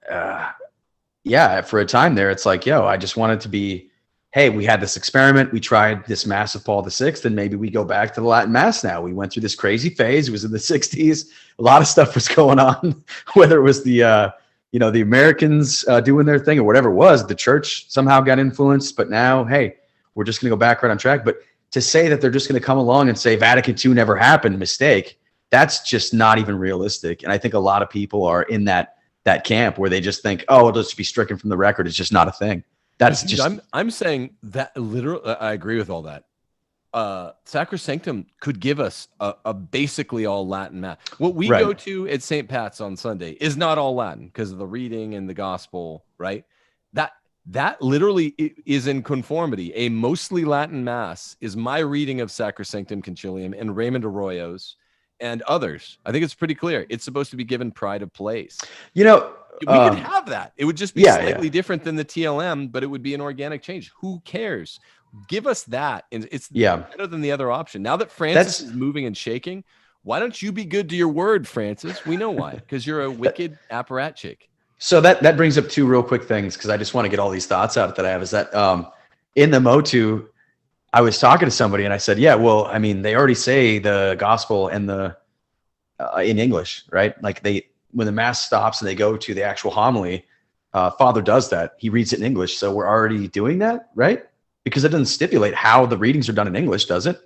yeah, for a time there, it's like, I just wanted to be, hey, we had this experiment. We tried this Mass of Paul VI, and maybe we go back to the Latin Mass now. We went through this crazy phase. It was in the 60s. A lot of stuff was going on, whether it was the Americans doing their thing or whatever it was. The church somehow got influenced, but now, hey, we're just going to go back right on track. But to say that they're just going to come along and say Vatican II never happened, mistake, that's just not even realistic. And I think a lot of people are in that camp where they just think, oh, it'll just be stricken from the record. It's just not a thing. That's just. I'm saying that literally, I agree with all that. Sacrosanctum could give us a basically all Latin Mass. What we go to at St. Pat's on Sunday is not all Latin because of the reading and the gospel, right? That literally is in conformity. A mostly Latin Mass is my reading of Sacrosanctum Concilium and Raymond Arroyo's and others. I think it's pretty clear. It's supposed to be given pride of place. We could have that. It would just be slightly different than the TLM, but it would be an organic change. Who cares? Give us that. And it's better than the other option. Now that Francis is moving and shaking, why don't you be good to your word, Francis? We know why, because you're a wicked apparatchik. So that brings up two real quick things, because I just want to get all these thoughts out that I have. Is that in the Motu, I was talking to somebody and I said, yeah, well, I mean, they already say the gospel and in English, right? Like when the Mass stops and they go to the actual homily, Father does that. He reads it in English. So we're already doing that, right? Because it doesn't stipulate how the readings are done in English, does it?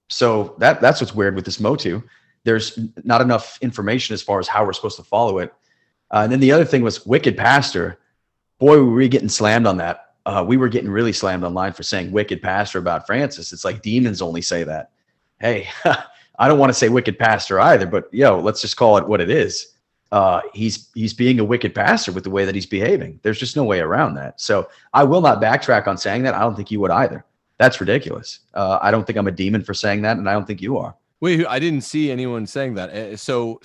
So that's what's weird with this Motu. There's not enough information as far as how we're supposed to follow it. And then the other thing was wicked pastor. Boy, were we getting slammed on that. We were getting really slammed online for saying wicked pastor about Francis. It's like demons only say that. Hey, I don't want to say wicked pastor either, but let's just call it what it is. He's being a wicked pastor with the way that he's behaving. There's just no way around that. So I will not backtrack on saying that. I don't think you would either. That's ridiculous. I don't think I'm a demon for saying that, and I don't think you are. Wait, I didn't see anyone saying that. So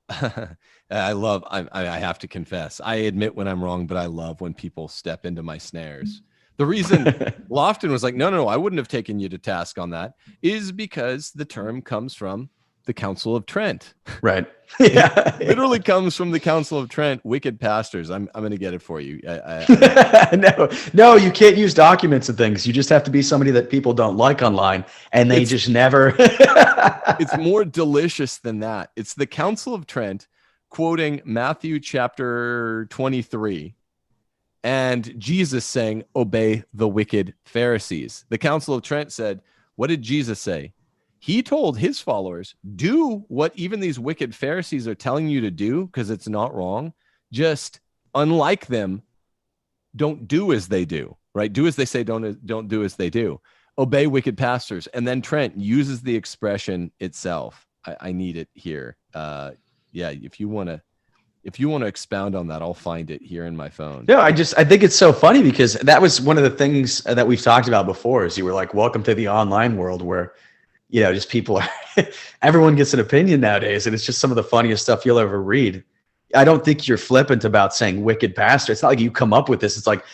I have to confess, I admit when I'm wrong, but I love when people step into my snares. The reason Lofton was like, no, I wouldn't have taken you to task on that, is because the term comes from the Council of Trent. Right. It literally comes from the Council of Trent, wicked pastors. I'm going to get it for you. No, you can't use documents and things. You just have to be somebody that people don't like online, and they just never. It's more delicious than that. It's the Council of Trent quoting Matthew chapter 23 and Jesus saying, obey the wicked Pharisees. The Council of Trent said, what did Jesus say? He told his followers, do what even these wicked Pharisees are telling you to do, because it's not wrong. Just unlike them, don't do as they do, right? Do as they say, don't do as they do. obey wicked pastors. And then Trent uses the expression itself. I need it here. Yeah, if you want to expound on that, I'll find it here in my phone. No, I think it's so funny because that was one of the things that we've talked about before is you were like, welcome to the online world where, just people are, everyone gets an opinion nowadays. And it's just some of the funniest stuff you'll ever read. I don't think you're flippant about saying wicked pastor. It's not like you come up with this. It's like,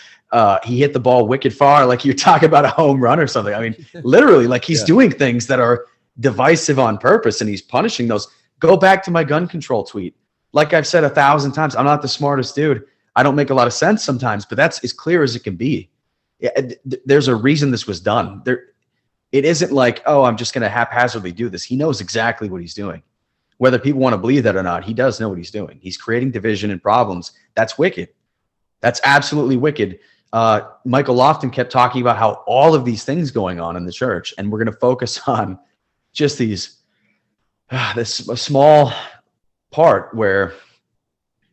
he hit the ball wicked far. Like you're talking about a home run or something. I mean, literally like he's doing things that are divisive on purpose and he's punishing those. Go back to my gun control tweet. Like I've said 1,000 times, I'm not the smartest dude. I don't make a lot of sense sometimes, but that's as clear as it can be. There's a reason this was done. It isn't like, oh, I'm just going to haphazardly do this. He knows exactly what he's doing. Whether people want to believe that or not, he does know what he's doing. He's creating division and problems. That's wicked. That's absolutely wicked. Michael Lofton kept talking about how all of these things going on in the church, and we're going to focus on just this small part where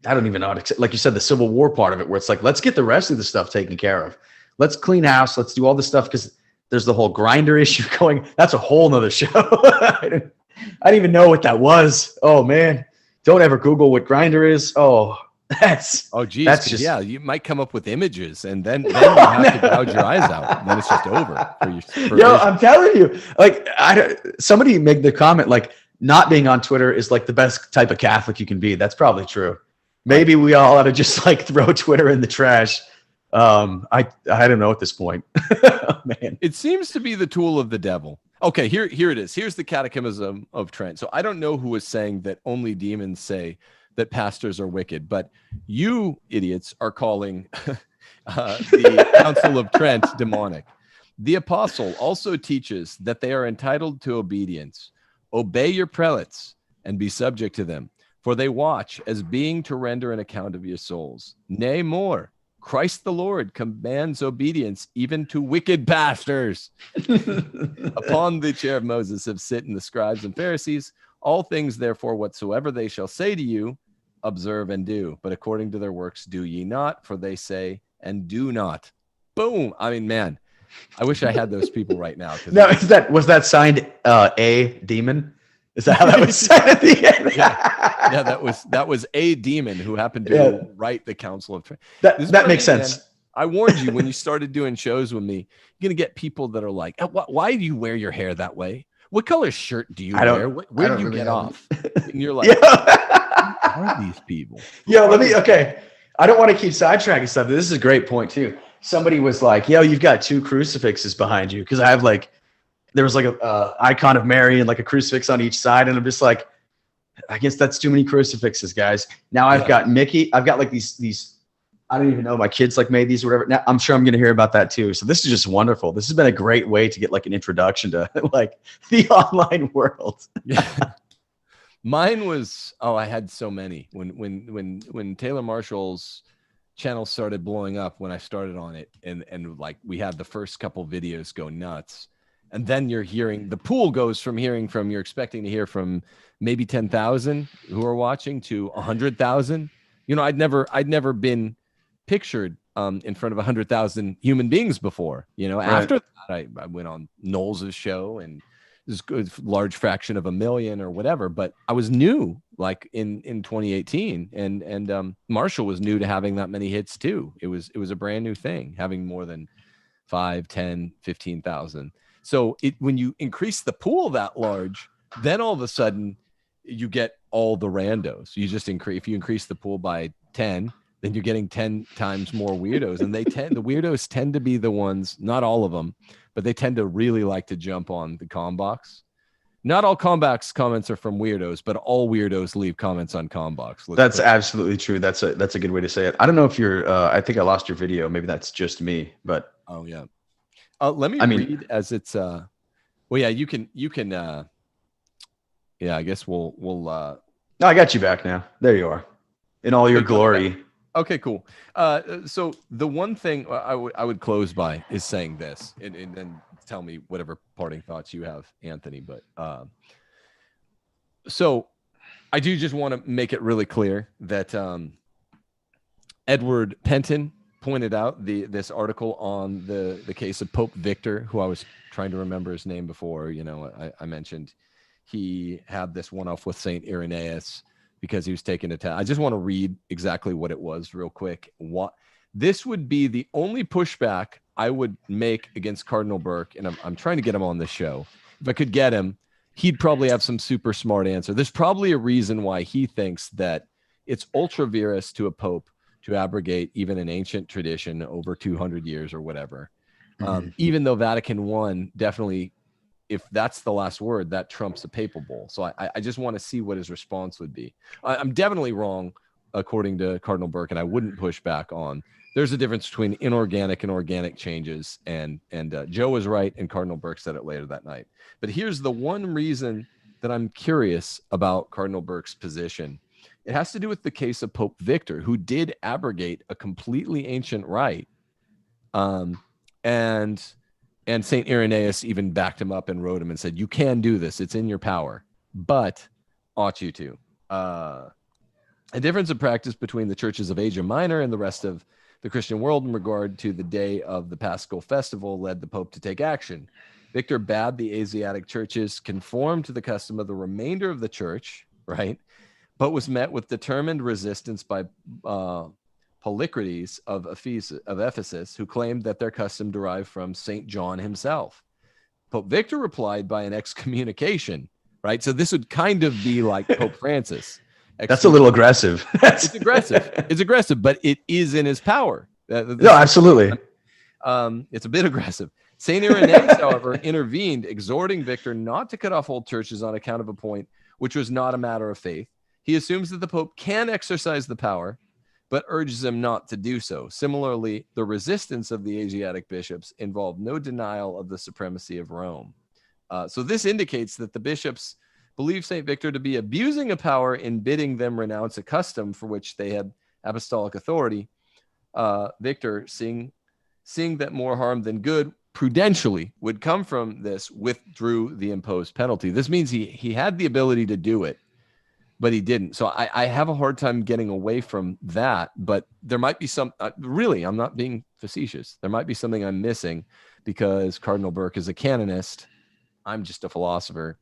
I don't even know how to, like you said, the Civil War part of it, where it's like, let's get the rest of the stuff taken care of. Let's clean house. Let's do all this stuff because there's the whole grinder issue going. That's a whole nother show. I didn't even know what that was. Oh man, don't ever Google what grinder is. Oh, geez, that's just, yeah. You might come up with images, and then you have to gouge your eyes out. And then it's just over for you. Yo, I'm telling you, like, somebody made the comment like not being on Twitter is like the best type of Catholic you can be. That's probably true. Maybe we all ought to just like throw Twitter in the trash. I don't know at this point. Oh, man, it seems to be the tool of the devil. Okay, here it is. Here's the Catechism of Trent. So I don't know who is saying that only demons say that pastors are wicked, but you idiots are calling the Council of Trent demonic. The apostle also teaches that they are entitled to obedience. Obey your prelates and be subject to them, for they watch as being to render an account of your souls. Nay, more, Christ the Lord commands obedience even to wicked pastors. Upon the chair of Moses have sitten the scribes and Pharisees. All things, therefore, whatsoever they shall say to you, observe and do. But according to their works do ye not, for they say and do not. Boom. I mean, man, I wish I had those people right now. No, was that signed a demon? Is that how that was said at the end? yeah, that was a demon who happened to write the Council of Trent. That makes sense. Man, I warned you when you started doing shows with me, you're going to get people that are like, why do you wear your hair that way? What color shirt do you wear? Where do you get off? And you're like, who are these people? Okay. I don't want to keep sidetracking stuff. This is a great point too. Somebody was like, yo, you've got 2 crucifixes behind you. Cause I have there was like a icon of Mary and like a crucifix on each side. And I'm just like, I guess that's too many crucifixes, guys. Now I've got Mickey. I've got like these, I don't even know, my kids like made these or whatever. Now I'm sure I'm going to hear about that too. So this is just wonderful. This has been a great way to get like an introduction to like the online world. Yeah. Mine was, I had so many when Taylor Marshall's channel started blowing up when I started on it. And like we had the first couple videos go nuts. And then you're hearing the pool goes from you're expecting to hear from maybe 10,000 who are watching to 100,000. You know, I'd never been pictured in front of 100,000 human beings before. You know, right. After that, I went on Knowles' show and it was a large fraction of 1 million or whatever. But I was new, like in 2018, and Marshall was new to having that many hits too. It was a brand new thing, having more than 5, 10, 15,000. So when you increase the pool that large, then all of a sudden you get all the randos. You just if you increase the pool by 10, then you're getting 10 times more weirdos. And the weirdos tend to be the ones, not all of them, but they tend to really like to jump on the Combox. Not all Combox comments are from weirdos, but all weirdos leave comments on Combox. That's absolutely true. That's a good way to say it. I don't know if you're, I think I lost your video. Maybe that's just me, but. Oh yeah. Let me read as it's well, yeah, you can yeah, I guess we'll no, I got you back now. There you are in all your glory. Okay, cool. So the one thing I would close by is saying this, and then tell me whatever parting thoughts you have, Anthony. But so I do just want to make it really clear that Edward Penton pointed out this article on the case of Pope Victor, who I was trying to remember his name before. I mentioned he had this one-off with Saint Irenaeus because he was taken to task. I just want to read exactly what it was real quick. This would be the only pushback I would make against Cardinal Burke, and I'm trying to get him on this show. If I could get him, he'd probably have some super smart answer. There's probably a reason why he thinks that it's ultra vires to a pope to abrogate even an ancient tradition over 200 years or whatever. Even though Vatican I definitely, if that's the last word, that trumps a papal bull. So I just want to see what his response would be. I'm definitely wrong, according to Cardinal Burke, and I wouldn't push back on. There's a difference between inorganic and organic changes, and Joe was right, and Cardinal Burke said it later that night. But here's the one reason that I'm curious about Cardinal Burke's position. It has to do with the case of Pope Victor, who did abrogate a completely ancient rite, and Saint Irenaeus even backed him up and wrote him and said, "You can do this; it's in your power, but ought you to." A difference of practice between the churches of Asia Minor and the rest of the Christian world in regard to the day of the Paschal festival led the Pope to take action. Victor bade the Asiatic churches conform to the custom of the remainder of the church, right? But was met with determined resistance by Polycrates of Ephesus, who claimed that their custom derived from St. John himself. Pope Victor replied by an excommunication, right? So this would kind of be like Pope Francis. That's a little aggressive. It's aggressive. It's aggressive, but it is in his power. No, absolutely. It's a bit aggressive. Saint Irenaeus, however, intervened, exhorting Victor not to cut off old churches on account of a point which was not a matter of faith. He assumes that the Pope can exercise the power, but urges him not to do so. Similarly, the resistance of the Asiatic bishops involved no denial of the supremacy of Rome. So this indicates that the bishops believe St. Victor to be abusing a power in bidding them renounce a custom for which they had apostolic authority. Victor, seeing that more harm than good prudentially would come from this, withdrew the imposed penalty. This means he had the ability to do it, but he didn't. So I have a hard time getting away from that, but there might be some, really, I'm not being facetious. There might be something I'm missing because Cardinal Burke is a canonist. I'm just a philosopher.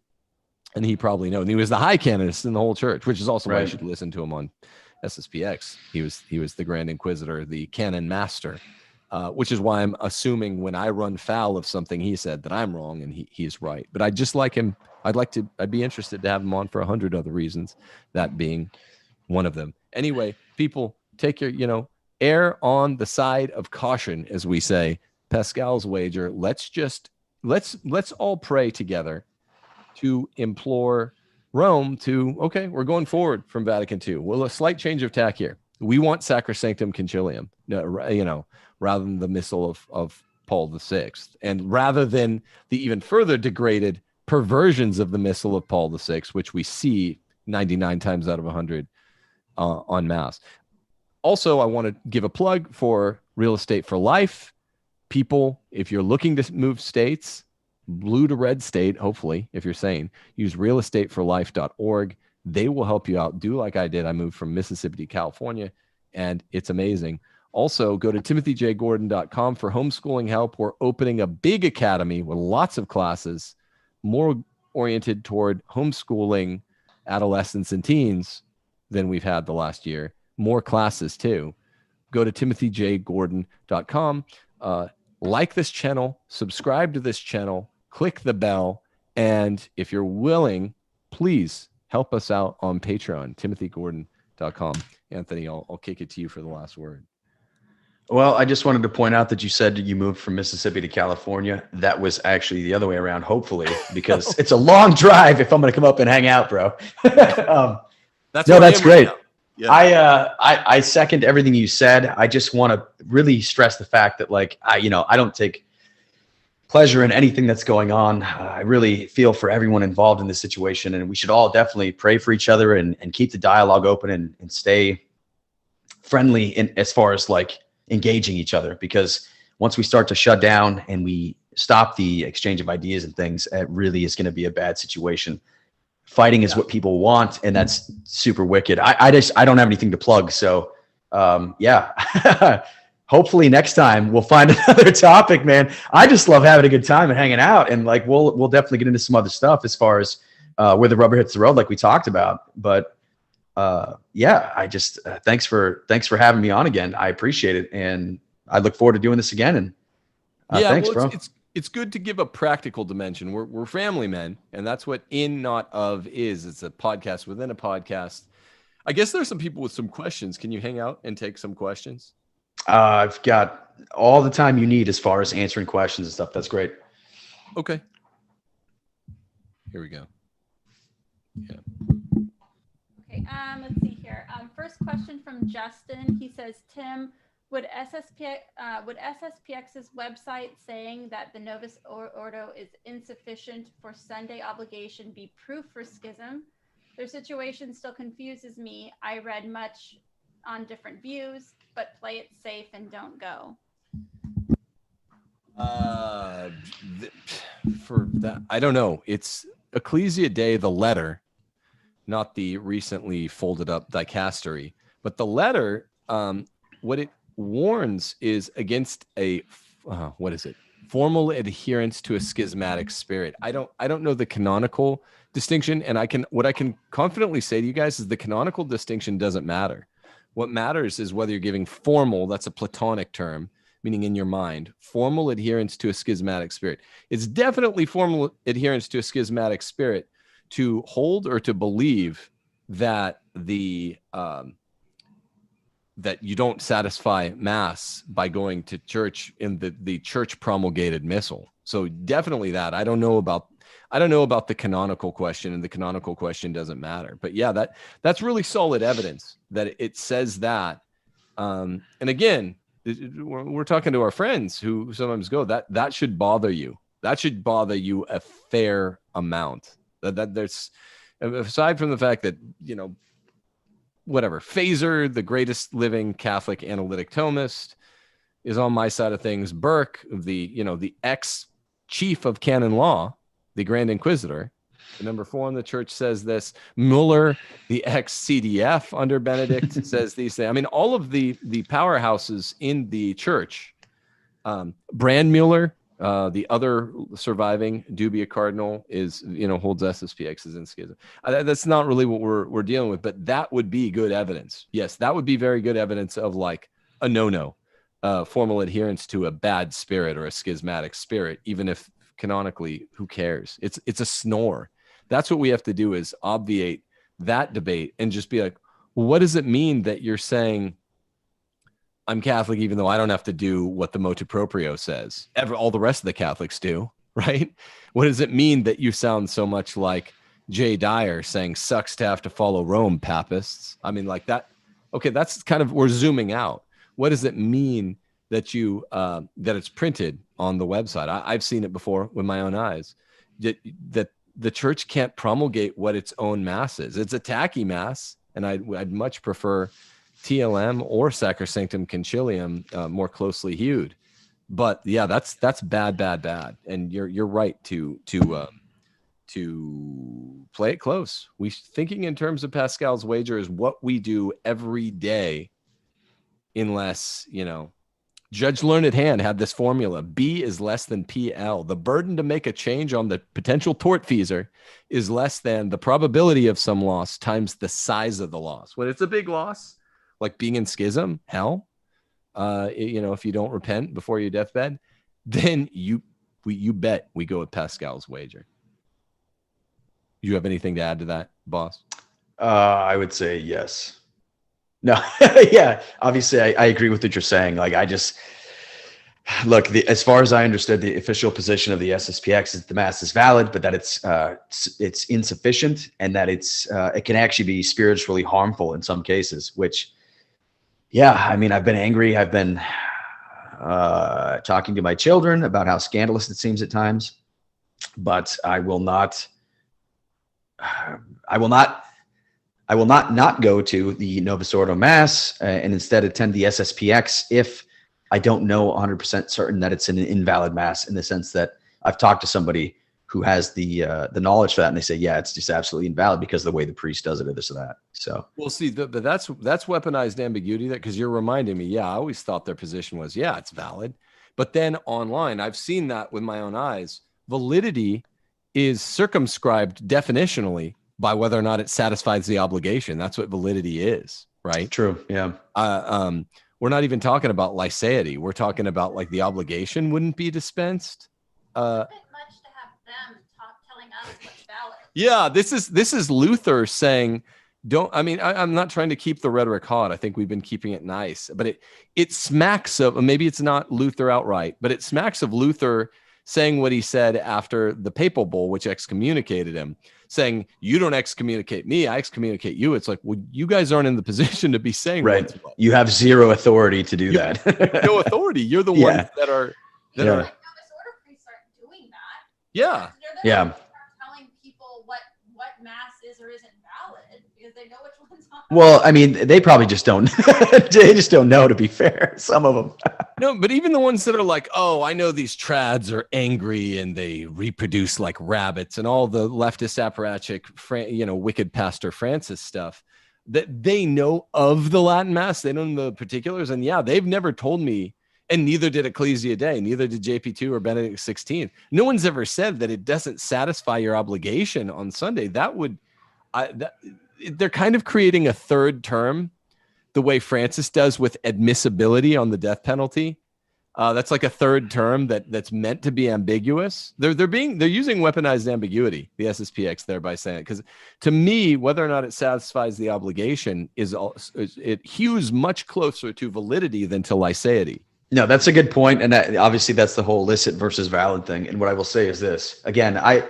And he probably knows. And he was the high canonist in the whole church, which is also why you should listen to him on SSPX. He was the Grand Inquisitor, the canon master, which is why I'm assuming when I run foul of something he said that I'm wrong and he is right. But I just like him. I'd be interested to have him on for 100 other reasons, that being one of them. Anyway, people, take your, err on the side of caution, as we say. Pascal's wager. Let's all pray together to implore Rome to, okay, we're going forward from Vatican II. Well, a slight change of tack here. We want Sacrosanctum Concilium, rather than the Missal of Paul VI. And rather than the even further degraded perversions of the Missal of Paul VI, which we see 99 times out of 100 en masse. Also, I want to give a plug for Real Estate for Life. People, if you're looking to move states, blue to red state, hopefully, if you're sane, use realestateforlife.org. They will help you out. Do like I did. I moved from Mississippi to California, and it's amazing. Also, go to timothyjgordon.com for homeschooling help. We're opening a big academy with lots of classes, more oriented toward homeschooling adolescents and teens than we've had the last year. More classes, too. Go to timothyjgordon.com. Like this channel, subscribe to this channel, click the bell, and if you're willing, please help us out on Patreon, timothyjgordon.com. Anthony, I'll kick it to you for the last word. Well, I just wanted to point out that you said you moved from Mississippi to California. That was actually the other way around, hopefully, because it's a long drive if I'm going to come up and hang out, bro. That's great. Right. Yeah. I second everything you said. I just want to really stress the fact that, I don't take pleasure in anything that's going on. I really feel for everyone involved in this situation, and we should all definitely pray for each other and keep the dialogue open and stay friendly as far as engaging each other, because once we start to shut down and we stop the exchange of ideas and things, it really is going to be a bad situation. Fighting is what people want, and that's super wicked. I don't have anything to plug. So, hopefully next time we'll find another topic, man. I just love having a good time and hanging out, and like we'll definitely get into some other stuff as far as where the rubber hits the road, like we talked about. But yeah, I just thanks for having me on again. I appreciate it, and I look forward to doing this again. And yeah, thanks, well, bro. it's good to give a practical dimension. We're family men, and that's what In Not Of is. It's a podcast within a podcast. I guess there's some people with some questions. Can you hang out and take some questions? I've got all the time you need as far as answering questions and stuff. That's great. Okay. Here we go. Yeah. Okay. Let's see here. First question from Justin. He says, Tim, would SSPX's website saying that the Novus Ordo is insufficient for Sunday obligation be proof for schism? Their situation still confuses me. I read much on different views, but play it safe and don't go. For that, I don't know. It's Ecclesia Dei, the letter, not the recently folded up dicastery, but the letter. What it warns is against a what is it? Formal adherence to a schismatic spirit. I don't know the canonical distinction, and what I can confidently say to you guys is the canonical distinction doesn't matter. What matters is whether you're giving formal, that's a Platonic term, meaning in your mind, formal adherence to a schismatic spirit. It's definitely formal adherence to a schismatic spirit to hold or to believe that that you don't satisfy mass by going to church in the church promulgated missal. So definitely that. I don't know about the canonical question, and the canonical question doesn't matter. But yeah, that's really solid evidence that it says that. And again, we're talking to our friends who sometimes go, that should bother you. That should bother you a fair amount. That there's, aside from the fact that, whatever, Phaser, the greatest living Catholic analytic Thomist, is on my side of things. Burke, the ex-chief of canon law, the Grand Inquisitor, the number 4 in the church, says this. Mueller, the ex-CDF under Benedict, says these things. I mean, all of the powerhouses in the church. Brandmuller, the other surviving dubia cardinal, is holds SSPX as in schism. That's not really what we're dealing with, but that would be good evidence. Yes, that would be very good evidence of like a no-no, formal adherence to a bad spirit or a schismatic spirit, even if canonically, who cares? It's a snore. That's what we have to do, is obviate that debate and just be like, well, what does it mean that you're saying I'm Catholic even though I don't have to do what the Motu Proprio says? All the rest of the Catholics do, right? What does it mean that you sound so much like Jay Dyer saying sucks to have to follow Rome, papists? I mean, like that. Okay, that's kind of, we're zooming out. What does it mean that you that it's printed on the website? I've seen it before with my own eyes. That the church can't promulgate what its own mass is. It's a tacky mass, and I'd much prefer TLM or Sacrosanctum Concilium, more closely hued. But yeah, that's bad. And you're right to play it close. We thinking in terms of Pascal's wager is what we do every day, unless Judge Learned Hand had this formula: B is less than PL. The burden to make a change on the potential tortfeasor is less than the probability of some loss times the size of the loss. When it's a big loss, like being in schism, hell, if you don't repent before your deathbed, then you bet we go with Pascal's wager. You have anything to add to that, boss? I would say yes. No, yeah, obviously I agree with what you're saying. Like, I just look, as far as I understood, the official position of the SSPX is the mass is valid, but that it's insufficient, and that it can actually be spiritually harmful in some cases, which, yeah, I mean, I've been angry. I've been talking to my children about how scandalous it seems at times, but I will not go to the Novus Ordo Mass and instead attend the SSPX if I don't know 100% certain that it's an invalid Mass, in the sense that I've talked to somebody who has the knowledge for that, and they say, yeah, it's just absolutely invalid because of the way the priest does it or this or that. So we'll see. But that's weaponized ambiguity. That, because you're reminding me. Yeah, I always thought their position was, yeah, it's valid. But then online, I've seen that with my own eyes. Validity is circumscribed definitionally by whether or not it satisfies the obligation. That's what validity is, right? true. Yeah. We're not even talking about lyceity. We're talking about like the obligation wouldn't be dispensed. It's a bit much to have them telling us what's valid. Yeah, this is Luther saying, don't. I mean, I'm not trying to keep the rhetoric hot. I think we've been keeping it nice, but it smacks of, maybe it's not Luther outright, but it smacks of Luther saying what he said after the papal bull, which excommunicated him, saying, you don't excommunicate me, I excommunicate you. It's like, well, you guys aren't in the position to be saying right. You have zero authority to do that. No authority. You're the ones that are. Like novice order priests aren't doing that. Yeah. They're telling people what mass is or isn't valid because they know which ones aren't. Well, I mean, they probably just don't. They just don't know, to be fair. Some of them. No, but even the ones that are like, oh, I know these trads are angry and they reproduce like rabbits and all the leftist apparatchik, wicked Pastor Francis stuff, that they know of the Latin Mass. They don't know the particulars. And yeah, they've never told me, and neither did Ecclesia Dei, neither did JP2 or Benedict XVI. No one's ever said that it doesn't satisfy your obligation on Sunday. They're kind of creating a third term the way Francis does with admissibility on the death penalty. That's like a third term that's meant to be ambiguous. They're using weaponized ambiguity, the SSPX, there by saying it, because to me, whether or not it satisfies the obligation it hews much closer to validity than to lyceity. No, that's a good point, and obviously that's the whole licit versus valid thing. And what I will say is this: again, I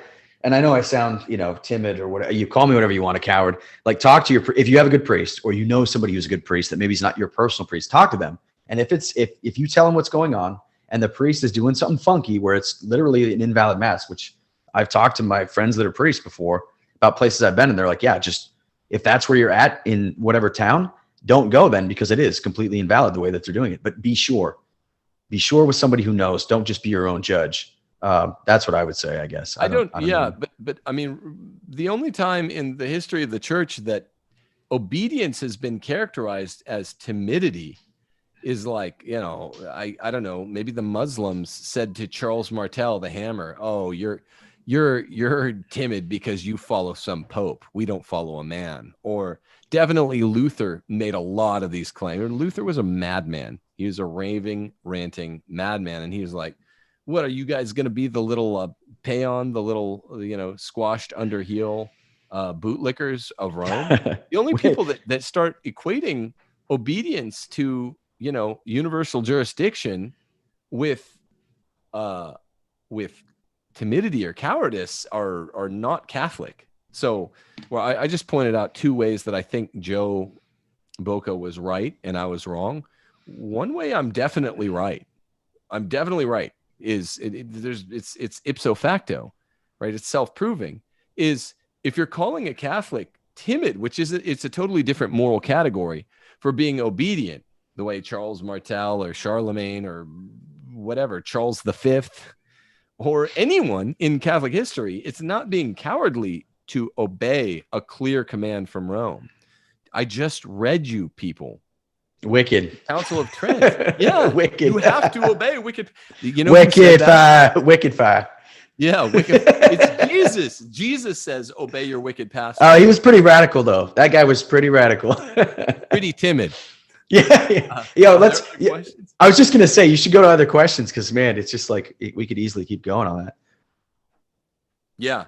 know I sound, timid or whatever. You call me whatever you want, a coward. Like, talk to if you have a good priest, or somebody who's a good priest that maybe is not your personal priest, talk to them. And if you tell them what's going on, and the priest is doing something funky where it's literally an invalid mass, which I've talked to my friends that are priests before about places I've been, and they're like, yeah, just if that's where you're at in whatever town, don't go then, because it is completely invalid the way that they're doing it. But be sure with somebody who knows. Don't just be your own judge. That's what I would say, I guess. I don't know. But I mean, the only time in the history of the church that obedience has been characterized as timidity is like, I don't know, maybe the Muslims said to Charles Martel, the hammer, oh, you're timid because you follow some pope. We don't follow a man. Or definitely Luther made a lot of these claims. Luther was a madman. He was a raving, ranting madman. And he was like, what are you guys going to be, the little peon, the little, squashed under heel bootlickers of Rome? The only people that start equating obedience to, universal jurisdiction with timidity or cowardice are not Catholic. So, well, I just pointed out two ways that I think Joe Boca was right and I was wrong. One way I'm definitely right. Is it's ipso facto, right? It's self-proving. Is if you're calling a Catholic timid, which is it's a totally different moral category for being obedient, the way Charles Martel or Charlemagne or whatever, Charles V, or anyone in Catholic history, it's not being cowardly to obey a clear command from Rome. I just read you people. Wicked. Council of Trent. Yeah. Wicked. You have to obey wicked. Wicked fire. Wicked fire. Yeah. Wicked. It's Jesus. Jesus says, obey your wicked pastor. Oh, he was pretty radical though. That guy was pretty radical. Pretty timid. Yeah. I was just going to say, you should go to other questions. Cause man, it's just like, we could easily keep going on that. Yeah.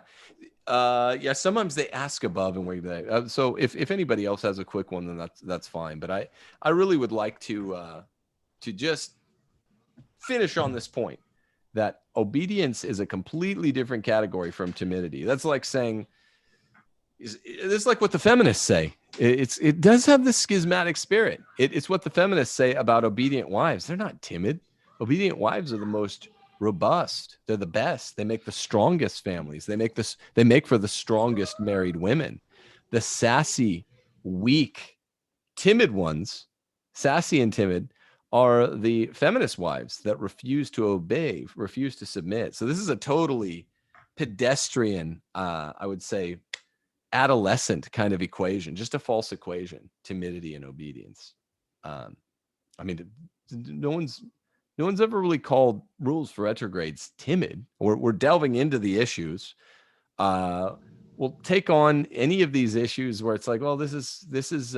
Sometimes they ask above and where they. So if anybody else has a quick one, then that's fine. But I really would like to just finish on this point that obedience is a completely different category from timidity. That's like saying, it's like what the feminists say. It does have this schismatic spirit. It's what the feminists say about obedient wives. They're not timid. Obedient wives are the most robust. They're the best. They make the strongest families. They make for the strongest married women. The sassy, weak, timid ones, sassy and timid, are the feminist wives that refuse to obey, refuse to submit. So this is a totally pedestrian, I would say, adolescent kind of equation, just a false equation, timidity and obedience. I mean, no one's ever really called rules for retrogrades timid. We're delving into the issues. We'll take on any of these issues where it's like, well, this is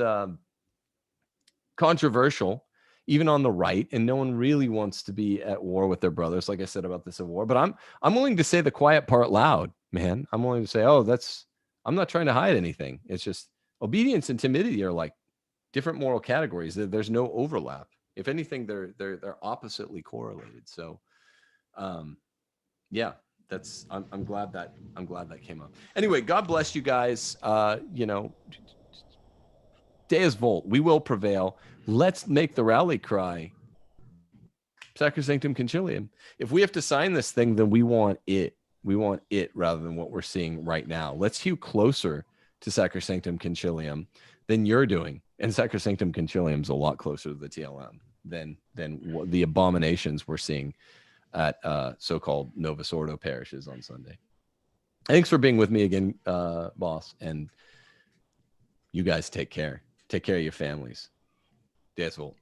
controversial, even on the right, and no one really wants to be at war with their brothers, like I said about the Civil War. But I'm willing to say the quiet part loud, man. I'm willing to say, oh, I'm not trying to hide anything. It's just obedience and timidity are like different moral categories. There's no overlap. If anything, they're oppositely correlated. So, yeah, I'm glad that came up. Anyway, God bless you guys. Deus Volt, we will prevail. Let's make the rally cry Sacrosanctum Concilium. If we have to sign this thing, then we want it. We want it rather than what we're seeing right now. Let's hew closer to Sacrosanctum Concilium than you're doing. And Sacrosanctum Concilium is a lot closer to the TLM than the abominations we're seeing at so-called Novus Ordo parishes on Sunday. Thanks for being with me again, boss. And you guys take care. Take care of your families. Deus Volt.